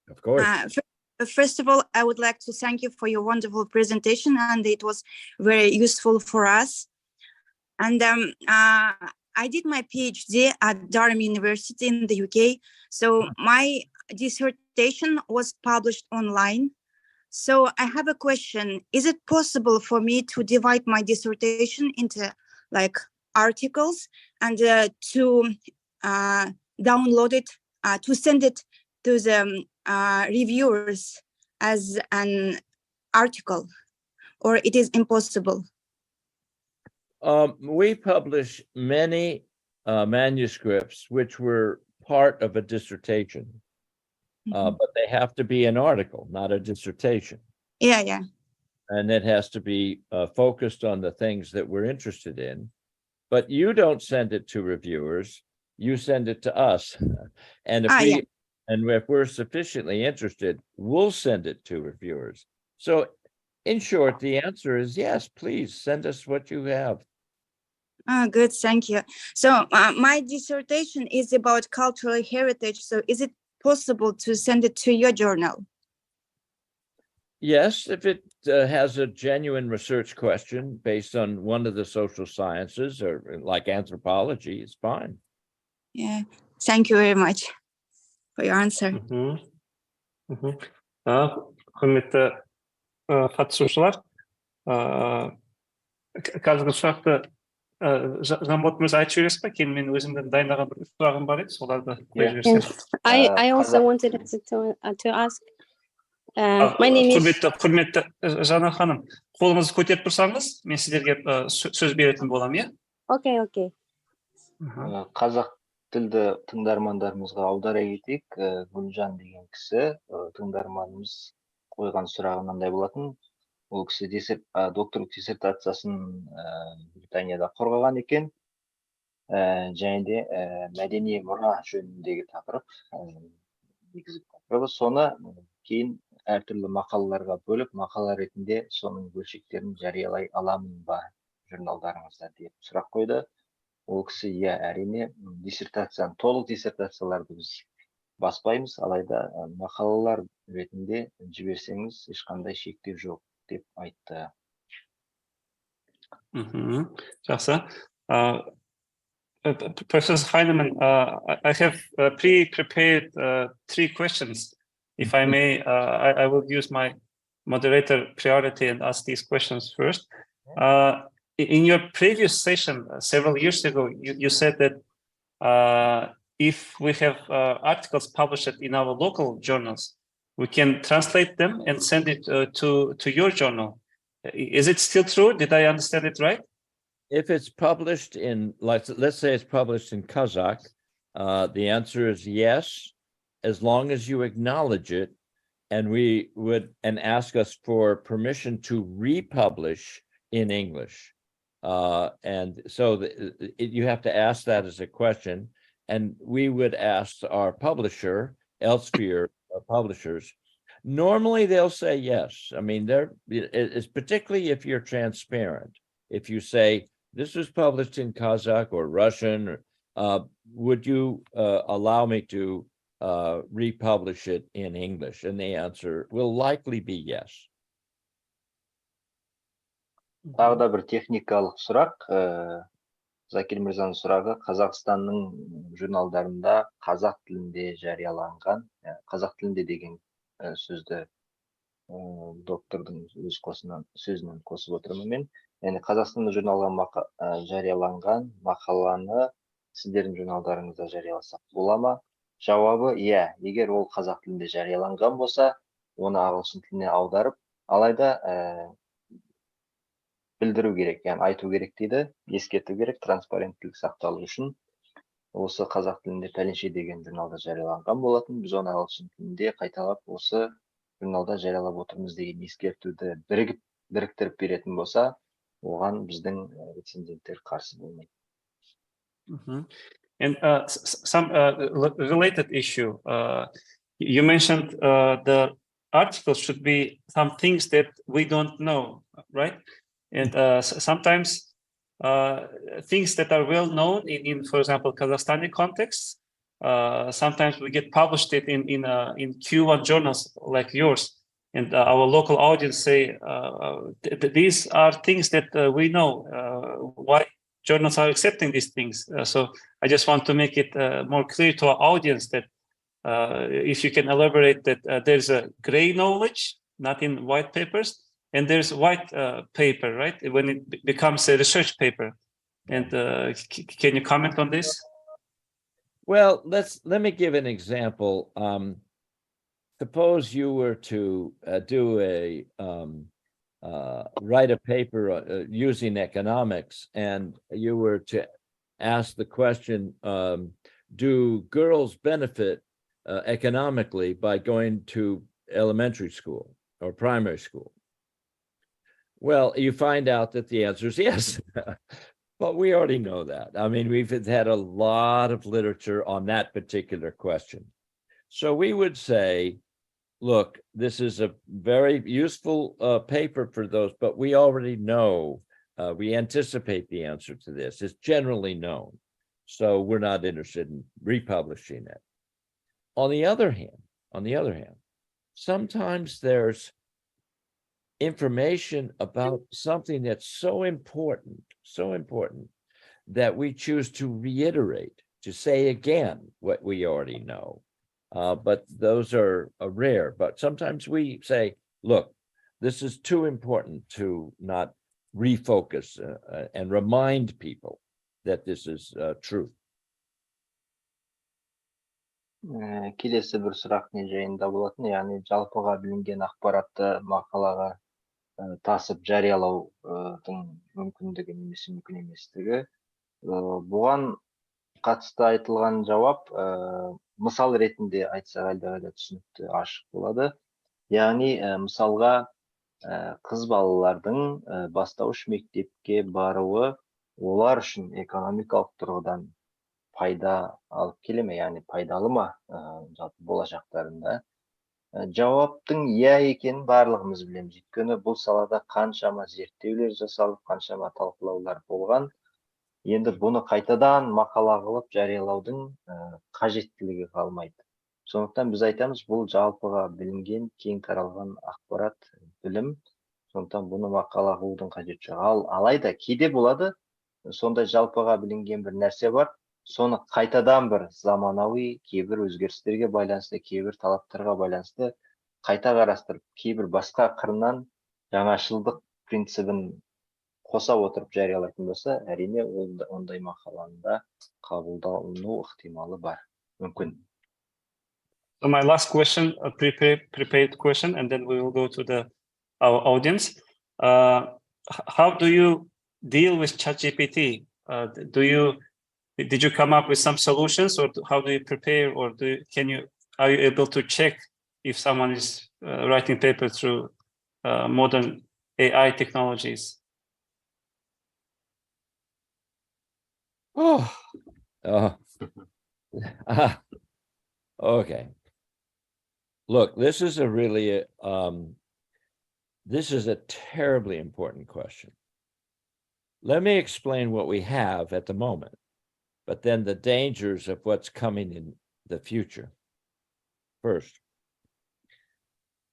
Of course. First of all, I would like to thank you for your wonderful presentation, and it was very useful for us. And I did my PhD at Durham University in the UK. So my dissertation was published online. So I have a question. Is it possible for me to divide my dissertation into like articles, and to download it, to send it to the reviewers as an article, or it is impossible? We publish many manuscripts which were part of a dissertation, but they have to be an article, not a dissertation. Yeah. And it has to be focused on the things that we're interested in. But you don't send it to reviewers, you send it to us. And if we're sufficiently interested, we'll send it to reviewers. So in short, the answer is yes, please send us what you have. Good, thank you. So my dissertation is about cultural heritage. So is it possible to send it to your journal? Yes, if it has a genuine research question based on one of the social sciences or like anthropology, it's fine. Yeah, thank you very much for your answer. Құрметті қатысушылар, қазіргі сұрақты Жанболат мырза айтып жібересіз бе? Кейін мен өзімнің дайындаған бір сұрағым бар еді, соларды қойып жіберсем. I also wanted to ask. My name is... Құрметті Жана ханым, қолыңызды көтеріп тұрсаңыз, мен сіздерге сөз беретін боламын, иә? Okay. Қазақ тілді тыңдармандарымызға аудара кетейік. Гүлжан деген кісі, тыңдарманымыз қойған сұрағы мынандай болатын. Ол кісі докторлық диссертациясын Британияда қорғаған екен. Және де мәдени мұра жөніндегі тақырып, негізгі тақырыбы. Соны кейін әртүрлі мақалаларға бөліп, мақала ретінде соның бөлшектерін жариялай аламын ба журналдарыңызда деп сұрақ қойды. Ол кісі әрине диссертацияны, толық диссертацияларды біз баспаймыз, алайда мақалалар ретінде жіберсеңіз ешқандай шектеу жоқ деп айтты. Жақсы. Professor Heinemann, I have pre-prepared 3 questions. If I may, I will use my moderator priority and ask these questions first. In your previous session, several years ago, you said that if we have articles published in our local journals, we can translate them and send it to your journal. Is it still true? Did I understand it right? If it's published in, let's say it's published in Kazakh, the answer is yes, as long as you acknowledge it, and ask us for permission to republish in English. And so you have to ask that as a question, and we would ask our publisher, Elsevier publishers. Normally they'll say yes. I mean, it's particularly if you're transparent. If you say, this was published in Kazakh or Russian, would you allow me to republish it in English? And the answer will likely be yes. Тағы да бір техникалық сұрақ. Закир мырзаның сұрағы, Қазақстанның журналдарында қазақ тілінде жарияланған, қазақ тілінде деген сөзді доктордың өз сөзінен қосып отырмын мен. Яғни Қазақстанда жарияланған мақаланы сіздердің журналдарыңызда жарияласақ бола ма? Жауабы иә, егер ол қазақ тілінде жарияланған болса, оны ағылшын тіліне аударып, алайда білдіру керек, яғни айту керек дейді, ескерту керек, транспаренттілік сақталу үшін. Осы қазақ тілінде пәленше деген журналда жарияланған болатын, біз оны ағылшын тілінде қайталап осы журналда жариялап отырмыз деген ескертуді біріктіріп беретін болса, оған біздің рецензенттер қарсы болмайды. And some related issue. You mentioned the articles should be some things that we don't know, right? And sometimes things that are well known in, for example, Kazakhstani context, sometimes we get published it in Q1 journals like yours, and our local audience say these are things that we know. Why journals are accepting these things? So I just want to make it more clear to our audience that if you can elaborate that there's a gray knowledge, not in white papers, and there's white paper, right? When it becomes a research paper. And can you comment on this? Well, let me give an example. Suppose you were to write a paper using economics, and you were to ask the question, do girls benefit economically by going to elementary school or primary school? Well, you find out that the answer is yes. But we already know that. I mean, we've had a lot of literature on that particular question. So we would say, look, this is a very useful paper for those, but we already know, we anticipate the answer to this. It's generally known. So we're not interested in republishing it. On the other hand, sometimes there's information about something that's so important that we choose to reiterate, to say again what we already know. But those are rare. But sometimes we say, look, this is too important to not refocus and remind people that this is truth. Келесі бір сұрақ не жайында болатын, яғни жалпыға білінген ақпаратты мақалаға тасып жариялаудың мүмкіндігі немесе мүмкін еместігі. Бұған қатысты айтылған жауап мысал ретінде айтсақ әлдеқайда түсінікті, ашық болады. Яғни мысалға қыз балалардың бастауыш мектепке баруы олар үшін экономикалық тұрғыдан пайда алып келе ме, яғни пайдалы ма жалпы болашақтарында? Жауаптың иә екенін барлығымыз білеміз. Өйткені бұл салада қаншама зерттеулер жасалып, қаншама талқылаулар болған. Енді бұны қайтадан мақала қылып жариялаудың қажеттілігі қалмайды. Сондықтан біз айтамыз, бұл жалпыға білінген, кең таралған ақпарат, білім. Сондықтан бұны мақала қылудың қажеті жоқ. Алайда кейде болады, сондай жалпыға білінген бір нәрсе бар, соны қайтадан бір заманауи кейбір өзгерістерге байланысты, кейбір талаптарға байланысты қайта қарастырып, кейбір басқа қырынан жаңашылдық принцибін қоса отырып жариялайтын болса, әрине ондай мақаланы қабылдану ықтималы бар, мүмкін. So my last question, a prepared question, and then we will go to our audience. How do you deal with ChatGPT? Did you come up with some solutions, or how do you prepare, or are you able to check if someone is writing paper through modern AI technologies? Okay. Look, this is a terribly important question. Let me explain what we have at the moment, but then the dangers of what's coming in the future. First,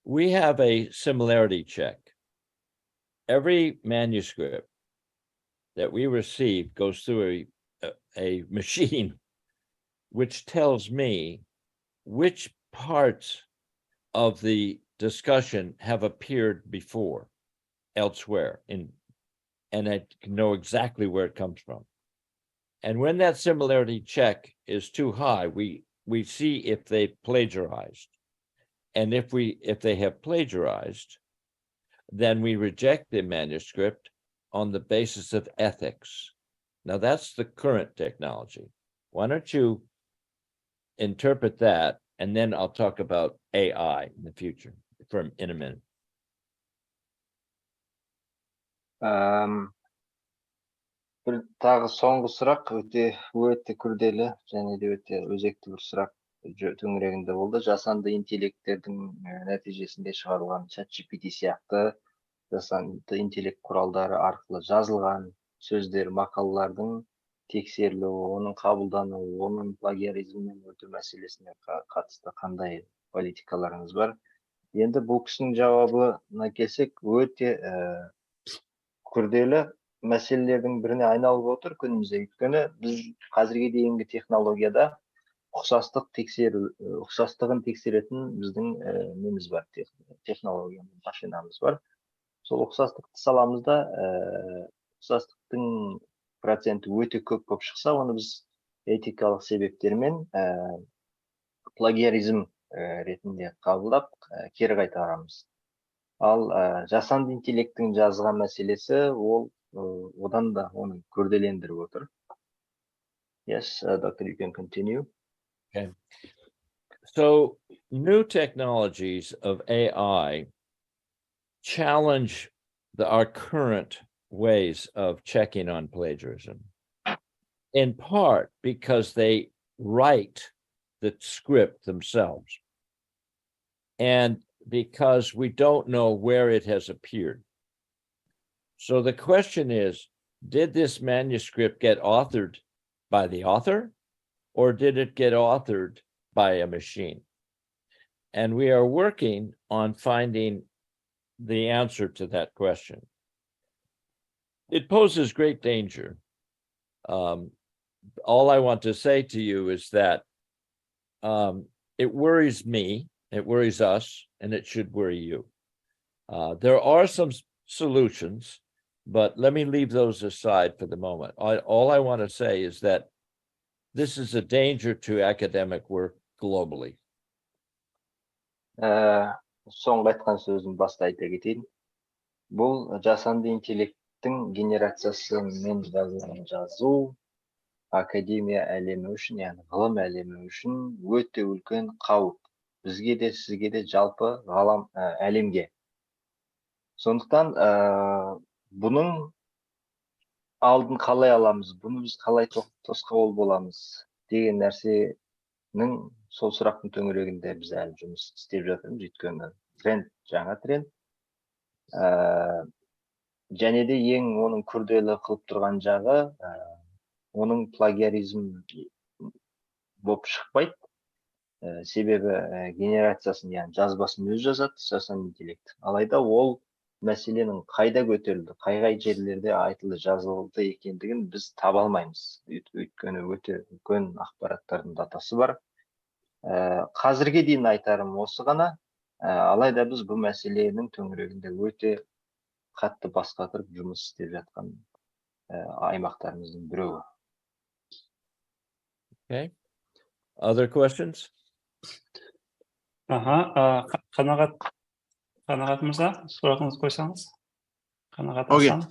we have a similarity check. Every manuscript that we receive goes through a machine which tells me which parts of the discussion have appeared before elsewhere, and I can know exactly where it comes from. And when that similarity check is too high, we see if they plagiarized. And if they have plagiarized, then we reject the manuscript on the basis of ethics. Now that's the current technology. Why don't you interpret that, and then I'll talk about AI in the future in a minute. Бір тағы соңғы сұрақ өте күрделі және де өте өзекті бір сұрақ төңірегінде болды. Жасанды интеллекттердің нәтижесінде шығарылған ChatGPT сияқты жасанды интеллект құралдары арқылы жазылған сөздер, мақалалардың тексерілуі, оның қабылдануы, оның плагиаризммен өту мәселесіне қатысты қандай политикаларыңыз бар? Енді бұл кісінің жауабына келсек, өте күрделі мәселелердің біріне айналып отыр күнімізде. Өйткені біз қазірге дейінгі технологияда ұқсастығын тексеретін біздің неміз бар, технологиямыз, машинамыз бар. Сол ұқсастықты саламызда ұқсастықтың проценті өте көп болып шықса, оны біз этикалық себептермен плагиаризм ретінде қабылдап кері қайтарамыз. Ал жасанды интеллекттің жазған мәселесі ол одан да оны күрделендіріп отыр. Yes, Doctor, you can continue. Okay. So new technologies of AI challenge our current ways of checking on plagiarism, in part because they write the script themselves, and because we don't know where it has appeared. So the question is, did this manuscript get authored by the author, or did it get authored by a machine? And we are working on finding the answer to that question. It poses great danger. All I want to say to you is that it worries me, it worries us, and it should worry you. There are some solutions, but let me leave those aside for the moment. All I want to say is that this is a danger to academic work globally. Соңғы айтқан сөзін баста айта кетейін. Бұл жасанды интеллекттің генерациясымен жазу академия әлемі үшін, яғни ғылым әлемі үшін өте үлкен қауіп. Бізге де, сізге де, жалпы ғалам әлемге. Сондықтан бұның алдын қалай аламыз, бұны біз қалай тосқауыл боламыз деген нәрсенің сол сұрақтың төңірегінде біз әлі жұмыс істеп жатырмыз. Өйткені тренд, жаңа тренд. Және де ең оның күрделі қылып тұрған жағы, оның плагиаризм болып шықпайды. Себебі генерациясын, яғни жазбасын өз жазады, жасанды интеллект. Алайда ол мәселенің қайда көтерілді, қай жерлерде айтылды, жазылды екендігін біз таба алмаймыз. Өйткені өте үлкен ақпараттардың датасы бар. Қазірге дейін айтарым осы ғана, алайда біз бұл мәселенің төңірегінде өте қатты бас қатырып жұмыс істеп жатқан аймақтарымыздың біреуі. Okay. Other questions? Қанағат мырза, сұрағыңызды қойсаңыз. Қанағат Okay. Асан.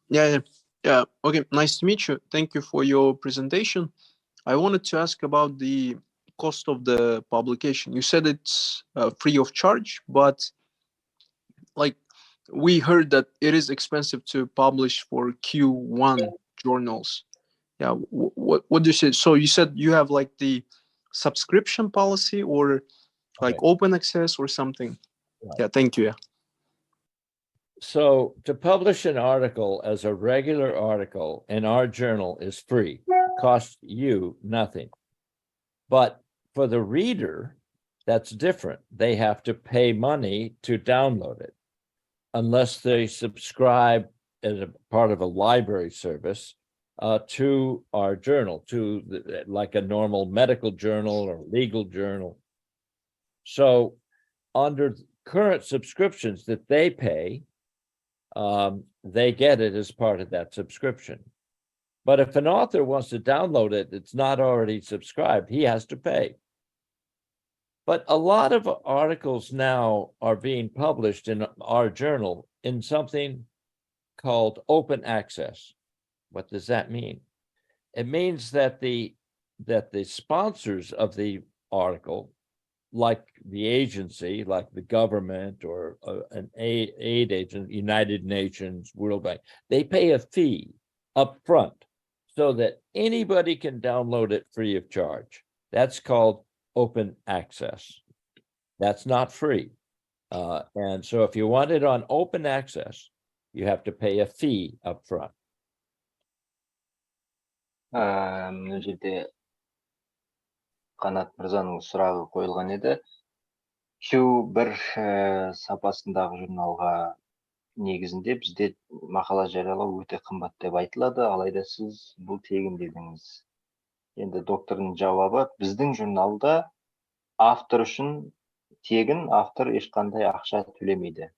Yeah. Okay, nice to meet you. Thank you for your presentation. I wanted to ask about the cost of the publication. You said it's free of charge, but like we heard that it is expensive to publish for Q1 journals. Yeah, what do you say? So you said you have like the subscription policy or like open access or something? Right. Yeah, thank you. So to publish an article as a regular article in our journal is free, costs you nothing. But for the reader, that's different. They have to pay money to download it, unless they subscribe as a part of a library service to our journal, like a normal medical journal or legal journal. So under current subscriptions that they pay, they get it as part of that subscription. But if an author wants to download it, it's not already subscribed, he has to pay. But a lot of articles now are being published in our journal in something called open access. What does that mean? It means that the sponsors of the article, like the agency, like the government or an aid agent, United Nations, World Bank, they pay a fee up front so that anybody can download it free of charge. That's called open access. That's not free. And so if you want it on open access, you have to pay a fee up front. Мына жерде Қанат мырзаның сұрағы қойылған еді. Q1 сапасындағы журналға негізінде бізде мақала жариялау өте қымбат деп айтылады, алайда сіз бұл тегін дедіңіз. Енді доктордың жауабы, біздің журналда автор үшін тегін, автор ешқандай ақша төлемейді.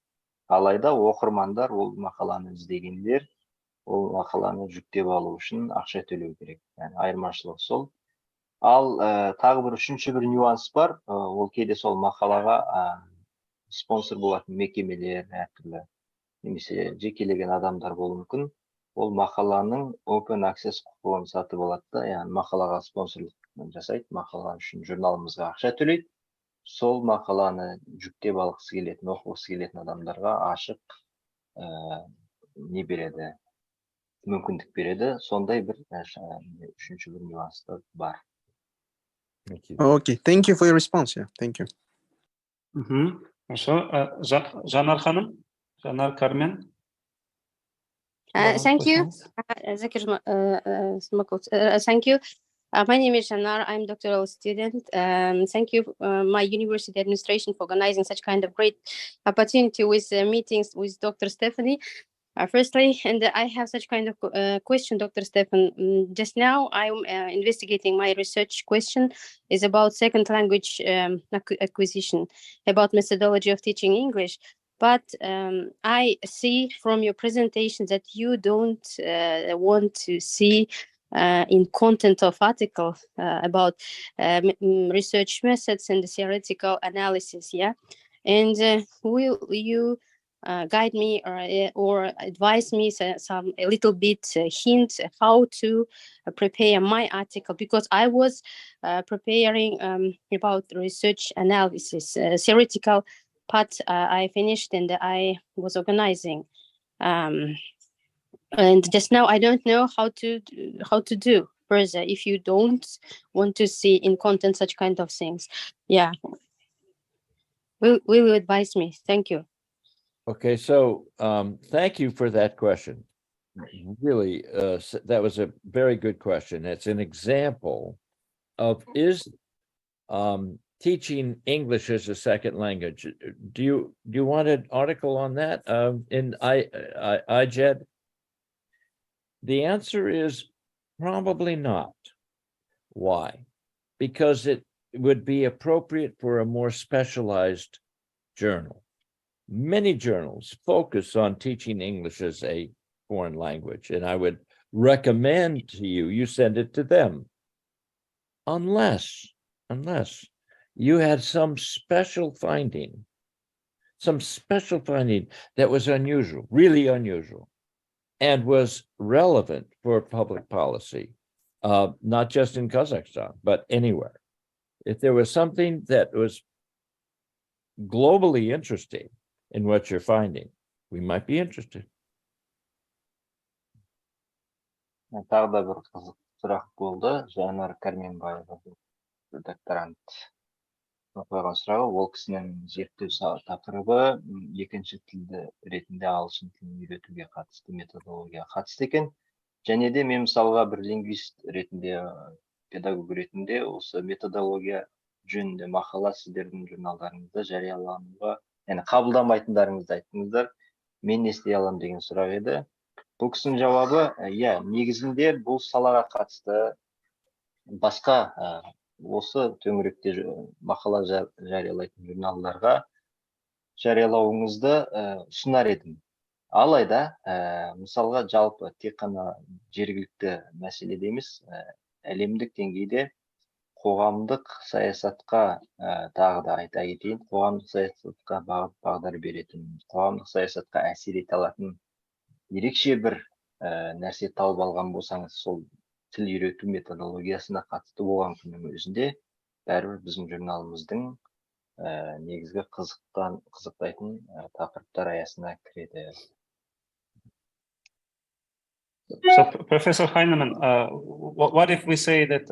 Алайда оқырмандар, ол мақаланы іздегендер, ол мақаланы жүктеп алу үшін ақша төлеу керек. Yani айырмашылығы сол. Ал тағы бір үшінші бір нюанс бар. Ол кейде сол мақалаға спонсор болатын мекемелер әртүрлі немесе жекелеген адамдар болуы мүмкін. Ол мақаланың open access құқығын сатып алады да, яғни мақалаға спонсорлық жасайды, мақала үшін журналымызға ақша төлейді. Сол мақаланы жүктеп алғысы келетін, оқығысы келетін адамдарға ашық не береді, мүмкіндік береді. Сондай бір үшінші бір нюанс бар. Okay, thank you for your response. Yeah, thank you. Хорошо. Жанар ханым, Жанар Кармен. Thank you. Thank you. My name is Janar. I'm a doctoral student. Thank you, my university administration, for organizing such kind of great opportunity with meetings with Dr. Stephanie. Firstly, and I have such kind of question, Dr. Stephan. Just now, I'm investigating my research question is about second language acquisition, about methodology of teaching English. But I see from your presentation that you don't want to see in content of article about research methods and the theoretical analysis, yeah? And will you guide me or advise me a little bit hint how to prepare my article? Because I was preparing about research analysis, theoretical part I finished and I was organizing. And just now I don't know how to do further if you don't want to see in content such kind of things. Yeah. Will you advise me? Thank you. Okay, so thank you for that question. Really, that was a very good question. It's an example of teaching English as a second language. Do you want an article on that in IJED? The answer is probably not. Why? Because it would be appropriate for a more specialized journal. Many journals focus on teaching English as a foreign language, and I would recommend to you send it to them. Unless you had some special finding that was unusual, really unusual, and was relevant for public policy, not just in Kazakhstan, but anywhere. If there was something that was globally interesting in what you're finding, we might be interested. Тағы да бір қызық сұрақ болды. Жанар Карменбаева, докторант, қойған сұрағы. Ол кісінің зерттеу тақырыбы екінші тілді ретінде ағылшын тілін үйретуге қатысты, методологияға қатысты екен. Және де мен мысалға бір лингвист ретінде, педагог ретінде осы методология жөнінде мақала сіздердің журналдарыңызда жариялануға, яғни қабылдамайтындарыңызды айттыңыздар. Мен не істей аламын деген сұрақ еді. Бұл кісінің жауабы, негізінде бұл салаға қатысты басқа осы төңіректе мақала жариялайтын журналдарға жариялауыңызды ұсынар едім. Алайда, мысалға жалпы тек қана жергілікті мәселеде емес, әлемдік деңгейде қоғамдық саясатқа тағы да айта кетейін, қоғамдық саясатқа бағдар беретін, қоғамдық саясатқа әсер ете алатын ерекше бір нәрсе тауып алған болсаңыз, сол тіл үйрету методологиясына қатысты болған күннің өзінде бәрібір біздің журналымыздың негізгі қызықтайтын тақырыптар аясына кіреді. So, Professor Heinemann, what if we say that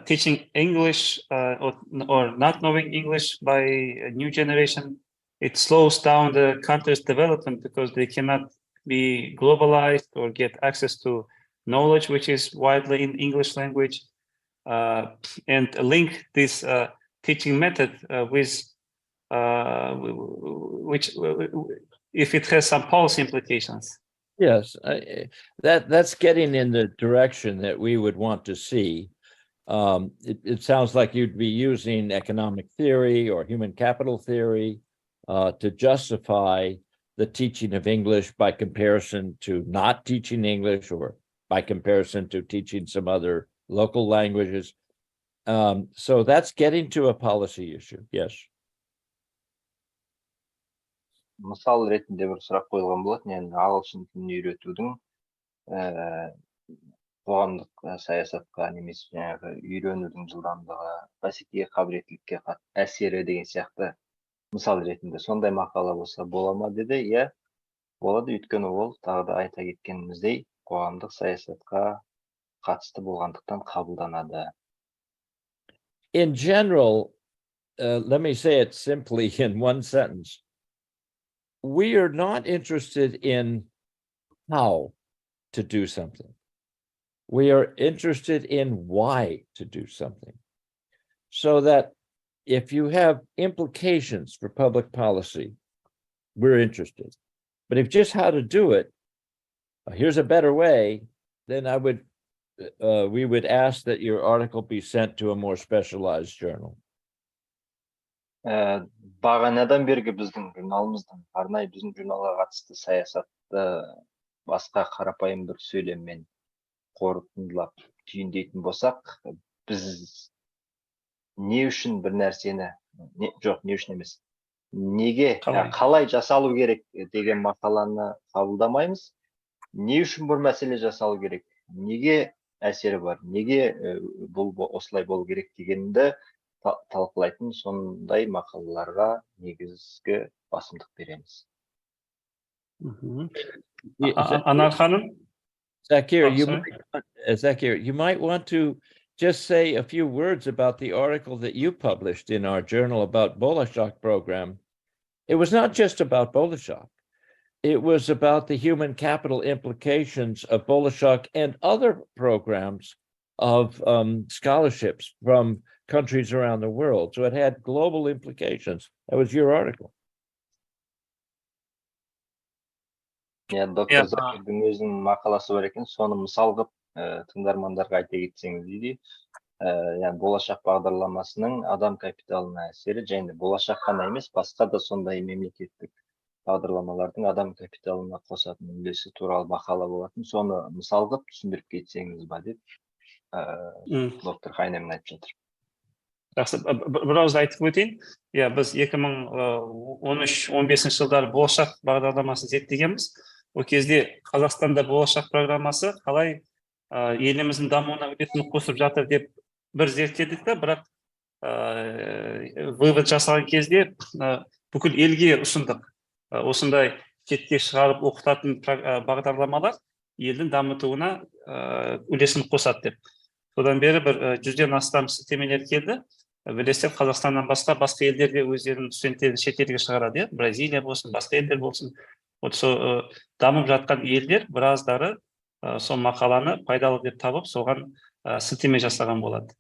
teaching English or not knowing English by a new generation, it slows down the country's development because they cannot be globalized or get access to knowledge which is widely in English language, and link this teaching method with which if it has some policy implications. Yes, that's getting in the direction that we would want to see. It sounds like you'd be using economic theory or human capital theory to justify the teaching of English by comparison to not teaching English, or by comparison to teaching some other local languages. So that's getting to a policy issue. Yes. Мысал ретінде бір сұрақ қойылған болатын, яғни ағылшын тілін үйретудің қоғамдық саясатқа немесе жаңағы үйренудің жылдамдығы, бәсекеге қабілеттілікке әсері деген сияқты мысал ретінде сондай мақала болса бола ма деді. Иә, болады, өйткені ол тағы да айта кеткеніміздей қоғамдық саясатқа қатысты болғандықтан қабылданады. In general, let me say it simply in one sentence. We are not interested in how to do something. We are interested in why to do something. So that if you have implications for public policy, we're interested. But if just how to do it, here's a better way, then we would ask that your article be sent to a more specialized journal. Бағанадан бергі біздің журналымыздың, арнайы біздің журналға қатысты саясатты басқа қарапайым бір сөйлеммен қорытындылап түйіндейтін болсақ, біз не үшін бір нәрсені, жоқ, не үшін емес, неге, қалай жасалу керек деген мақаланы қабылдамаймыз, не үшін бір мәселе жасалу керек, неге әсері бар, неге бұл осылай болу керек дегенді талқылайтын сондай мақалаларға негізгі басымдық береміз. Анар ханым? Zakir, you might want to just say a few words about the article that you published in our journal about Bolashak program. It was not just about Bolashak. It was about the human capital implications of Bolashak and other programs of scholarships from countries around the world. So it had global implications. That was your article. Yeah, доктор Закирдің өзінің мақаласы бар екен, соны мысал қылып тыңдармандарға айта кетсеңіз дейді. Яғни болашақ бағдарламасының адам капиталына әсері, және болашақ қана емес, басқа да сондай мемлекеттік бағдарламалардың адам капиталына қосатын үлесі туралы мақала болатын. Соны мысал қылып түсіндіріп кетсеңіз ба деп доктор Хайнем айтып жатыр. Жақсы, бір ауыз айтып өтейін. Иә, біз 2013-15 жылдары болашақ бағдарламасын зерттегенбіз. Ол кезде Қазақстанда болашақ программасы қалай еліміздің дамуына үлесін қосып жатыр деп бір зерттедік та, бірақ вывод жасаған кезде бүкіл елге ұсындық. Осындай шетке шығарып оқытатын бағдарламалар елдің дамытуына үлесін қосады деп. Содан бері бір 100-ден астам сілтемелер келді. Білесіздер, Қазақстаннан басқа елдерде өздерінің студенттерін шетелге шығарады, Бразилия болсын, басқа елдер болсын. Дамып жатқан елдер біраздары сол мақаланы пайдалы деп табып, соған сілтеме жасаған болады.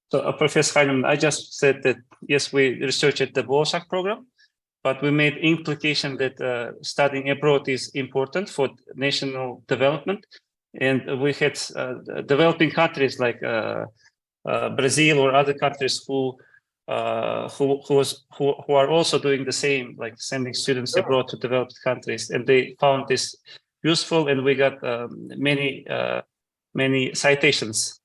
So, Professor Hynem, I just said that yes, we researched the Bolashak program, but we made implication that studying abroad is important for national development, and we had developing countries like Brazil or other countries who are also doing the same, like sending students abroad to developed countries, and they found this useful, and we got many citations.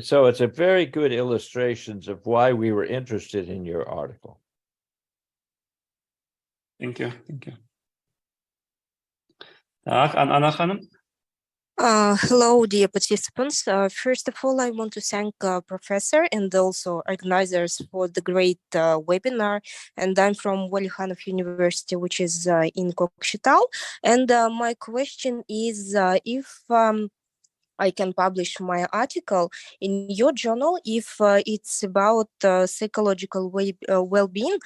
So it's a very good illustrations of why we were interested in your article. Thank you. Anna Hanım. Hello, dear participants. First of all, I want to thank Professor and also organizers for the great webinar. And I'm from Walihanoff University, which is in Kokshetau. And my question is if I can publish my article in your journal if it's about psychological well-being,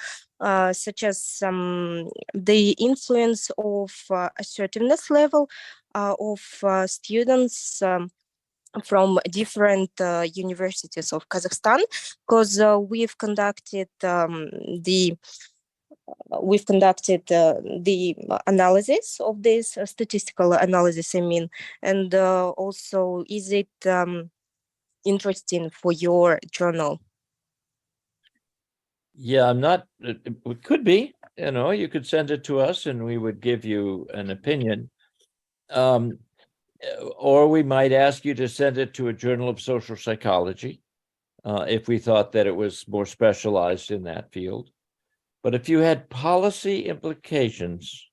such as the influence of assertiveness level of students from different universities of Kazakhstan, because we've conducted the analysis of this statistical analysis, I mean, and also is it interesting for your journal? Yeah, I'm not, it could be. you know, you could send it to us and we would give you an opinion. Or we might ask you to send it to a journal of social psychology, if we thought that it was more specialized in that field. But if you had policy implications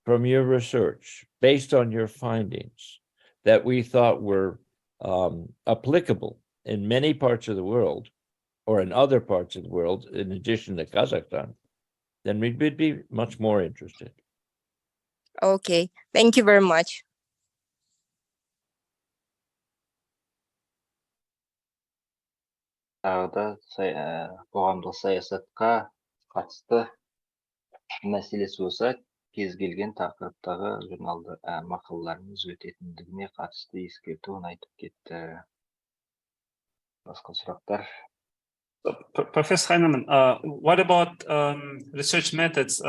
from your research based on your findings that we thought were applicable in many parts of the world or in other parts of the world, in addition to Kazakhstan, then we would be much more interested. Okay, thank you very much. Тағы қоғамдық саясатқа қатысты мәселесі болса, кез келген тақырыптағы журналды мақалаларымыз өтетіндігіне қатысты ескертуін айтып кетті. Басқа сұрақтар? Professor Heinemann, what about research methods?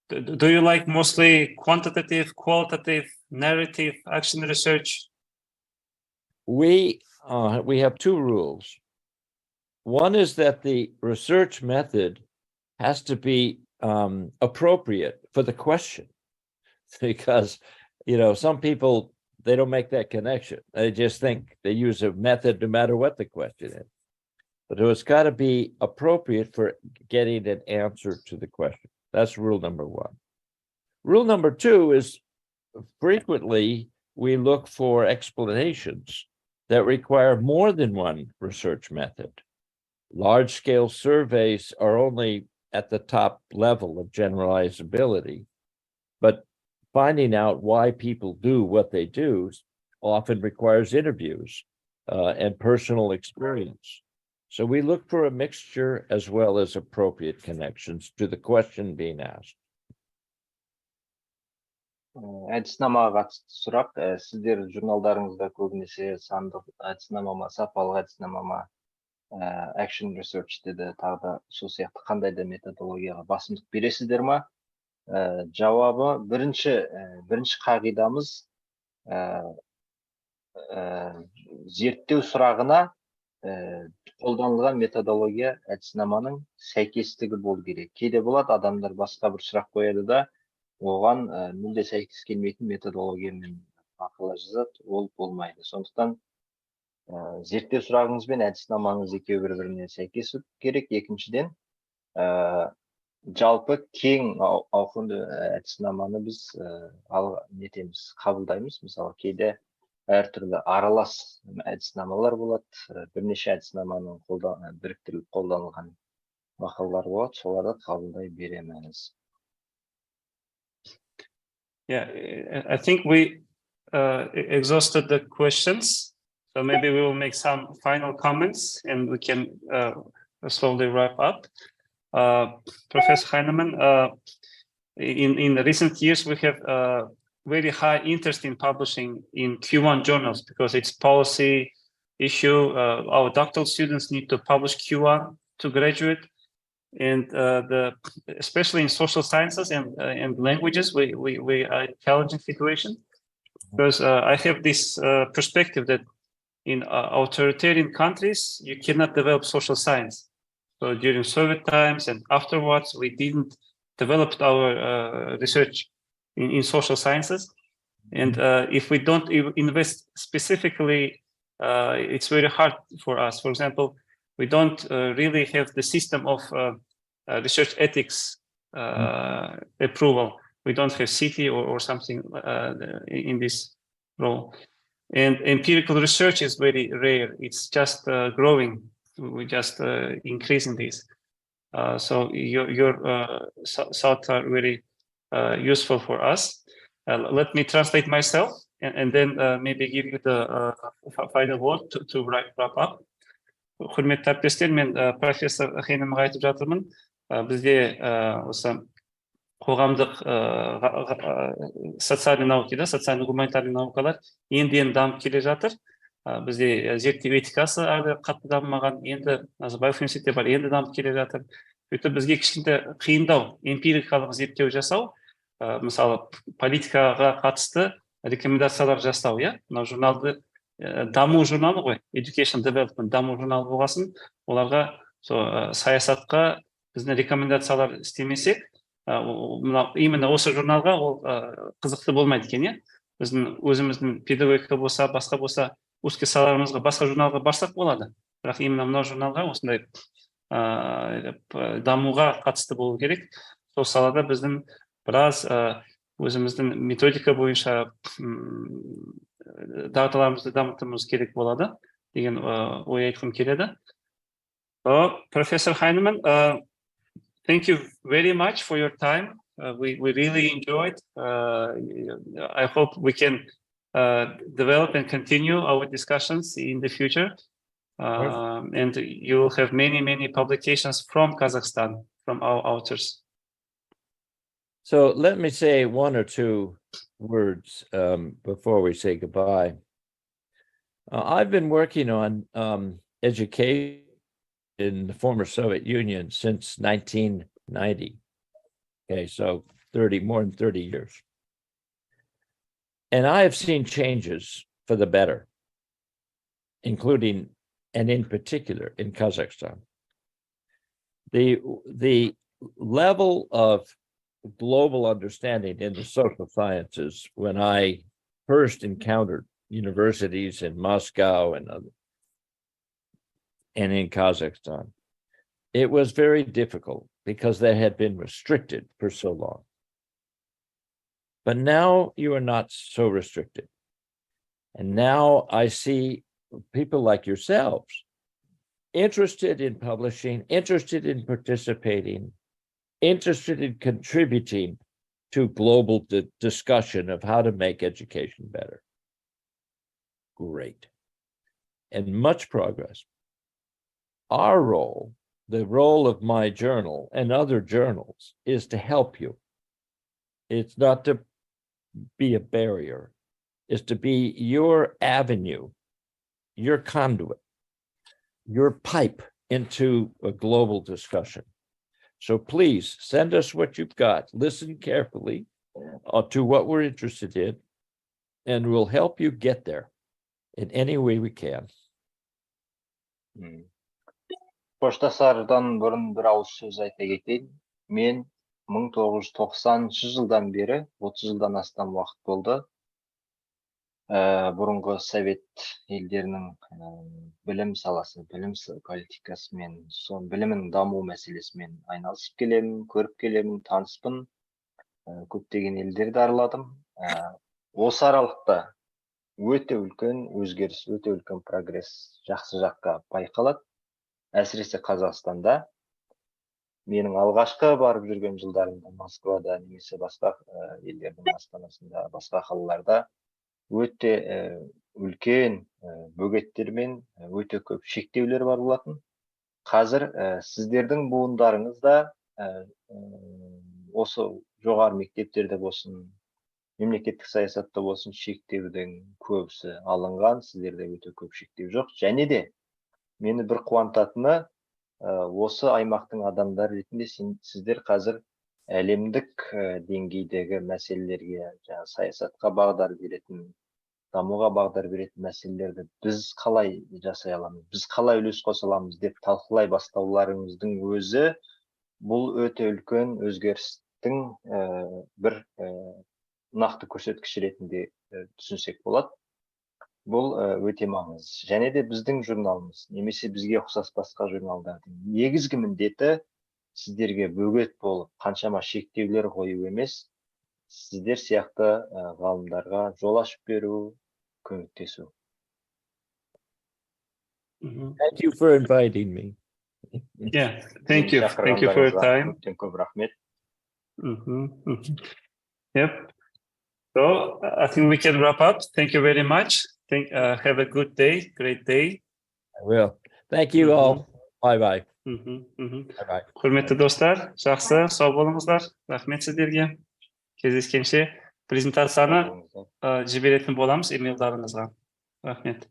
Do you like mostly quantitative, qualitative, narrative, action research? We have two rules. One is that the research method has to be appropriate for the question, because, you know, some people, they don't make that connection. They just think they use a method no matter what the question is. But it's got to be appropriate for getting an answer to the question. That's rule number one. Rule number two is frequently we look for explanations that require more than one research method. Large-scale surveys are only at the top level of generalizability, but finding out why people do what they do often requires interviews and personal experience. So we look for a mixture as well as appropriate connections to the question being asked. Әдіснамаға қатысты сұрақ, сіздер журналдарыңызда көбінесе сандық әдіснама ма, сапалық әдіснама ма, action research деді, тағы да сол сияқты қандай да методологияға басымдық бересіздер ма? Жауабы, бірінші қағидамыз зерттеу сұрағына қолданылған методология әдіснаманың сәйкестігі болу керек. Кейде болады, адамдар басқа бір сұрақ қояды да, оған мүлде сәйкес келмейтін методологиямен мақала жазады, ол болмайды. Сондықтан зерттеу сұрағыңыз бен әдіснамаңыз екеуі бір-біріне сәйкес керек. Екіншіден, жалпы кең ауқымды әдіснаманы біз қабылдаймыз. Мысалы, кейде әртүрлі аралас әдіснамалар болады, бірнеше әдіснаманың біріктіріліп қолданылған мақалалар болады, соларды қабылдай береміз. Yeah, I think we exhausted the questions, so maybe we will make some final comments and we can slowly wrap up. Professor Heinemann, in recent years we have very high interest in publishing in Q1 journals because it's policy issue. Our doctoral students need to publish Q1 to graduate, and especially in social sciences and languages, we are in a challenging situation because I have this perspective that in authoritarian countries you cannot develop social science. So during Soviet times and afterwards, we didn't develop our research in social sciences, and if we don't invest specifically, it's very hard for us. For example, we don't really have the system of research ethics approval. We don't have CT or something in this role, and empirical research is very rare. It's just growing. We're just increasing this. So your thoughts are very useful for us. Let me translate myself and then maybe give you the final word to wrap up. Құрметті әріптестер, мен профессор Heinemannға айтып жатырмын. Бізде осы қоғамдық социальный науки, социально-гуманитарный наукалар енді дамып келе жатыр. Бізде зерттеу этикасы әлі қатты дамымаған, енді Назарбаев университеті бар, енді дамып келе жатыр. Өйтіп бізге кішкентай қиындау эмпирикалық зерттеу жасау, мысалы политикаға қатысты рекомендациялар жасау, мына журналды даму журналы ғой, Education Development даму журналы болғасын, оларға саясатқа біздің рекомендациялар істемесек, именно осы журналға ол қызықты болмайды екен, иә. Біздің өзіміздің педагогика болса, басқа болса, узкий салаларымызға басқа журналға барсақ болады. Бірақ именно мынау журналға осындай дамуға қатысты болу керек. Сол салада біздің біраз өзіміздің методика бойынша дағдыларымызды дамытуымыз керек болады деген ой айтқым келеді. Professor Heinemann, thank you very much for your time. We really enjoyed. I hope we can develop and continue our discussions in the future. And you will have many publications from Kazakhstan, from our authors. So let me say one or two words before we say goodbye. I've been working on education in the former Soviet Union since 1990. Okay, so more than 30 years. And I have seen changes for the better, including and in particular in Kazakhstan. The level of global understanding in the social sciences when I first encountered universities in Moscow and in Kazakhstan, it was very difficult because they had been restricted for so long. But now you are not so restricted. And now I see people like yourselves interested in publishing, interested in participating, interested in contributing to global discussion of how to make education better. Great. And much progress. Our role, the role of my journal and other journals, is to help you. It's not to be a barrier. It's to be your avenue, your conduit, your pipe into a global discussion. So please send us what you've got. Listen carefully to what we're interested in, and we'll help you get there in any way we can. Қоштасардан бұрын бір ауыз сөз айта кетейін. Мен 1990 жылдан бері 30 жылдан астам уақыт болды. Бұрынғы совет елдерінің білім саласы, білім политикасымен, сон білімнің даму мәселесімен айналысып келемін, көріп келемін, таныспын. Көптеген елдерді араладым. Осы аралықта өте үлкен өзгеріс, өте үлкен прогресс жақсы жаққа байқалады. Әсіресе Қазақстанда. Менің алғашқы барып жүрген жылдарымда Москвада немесе басқа елдердің астанасында, басқа қалаларда өте үлкен бөгеттермен өте көп шектеулер бар болатын. Қазір сіздердің буындарыңызда осы жоғары мектептерде болсын, мемлекеттік саясатта болсын, шектеудің көбісі алынған, сіздерде өте көп шектеу жоқ. Және де мені бір қуантатыны, осы аймақтың адамдары ретінде сіздер қазір әлемдік деңгейдегі мәселелерге, саясатқа бағдар беретін, дамуға бағдар беретін мәселелерді біз қалай жасай аламыз, біз қалай үлес қоса аламыз деп талқылай бастауларыңыздың өзі бұл өте үлкен өзгерістің бір нақты көрсеткіш ретінде түсінсек болады. Бұл өте маңызды. Және де біздің журналымыз, немесе бізге ұқсас басқа журналдардың негізгі міндеті сіздерге бөгет болып, қаншама шектеулер қою емес, сіздер сияқты ғалымдарға жол ашып беру, көмектесу. Thank you for inviting me. Yeah, thank you. Thank you for your time. Көп рахмет. Yep. So I think we can wrap up. Thank you very much. Have a good day, great day. I will. Thank you all. Bye-bye. Bye-bye. Құрметті достар, жақсы, сау болыңыздар. Рахмет сіздерге. Кездескенше презентацияны жіберетін боламыз емейлдарыңызға. Рахмет.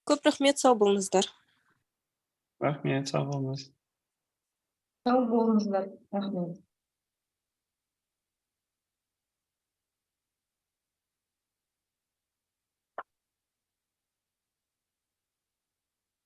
Көп рахмет, сау болыңыздар. Рахмет, сау болыңыз. Сау болыңыздар. Рахмет.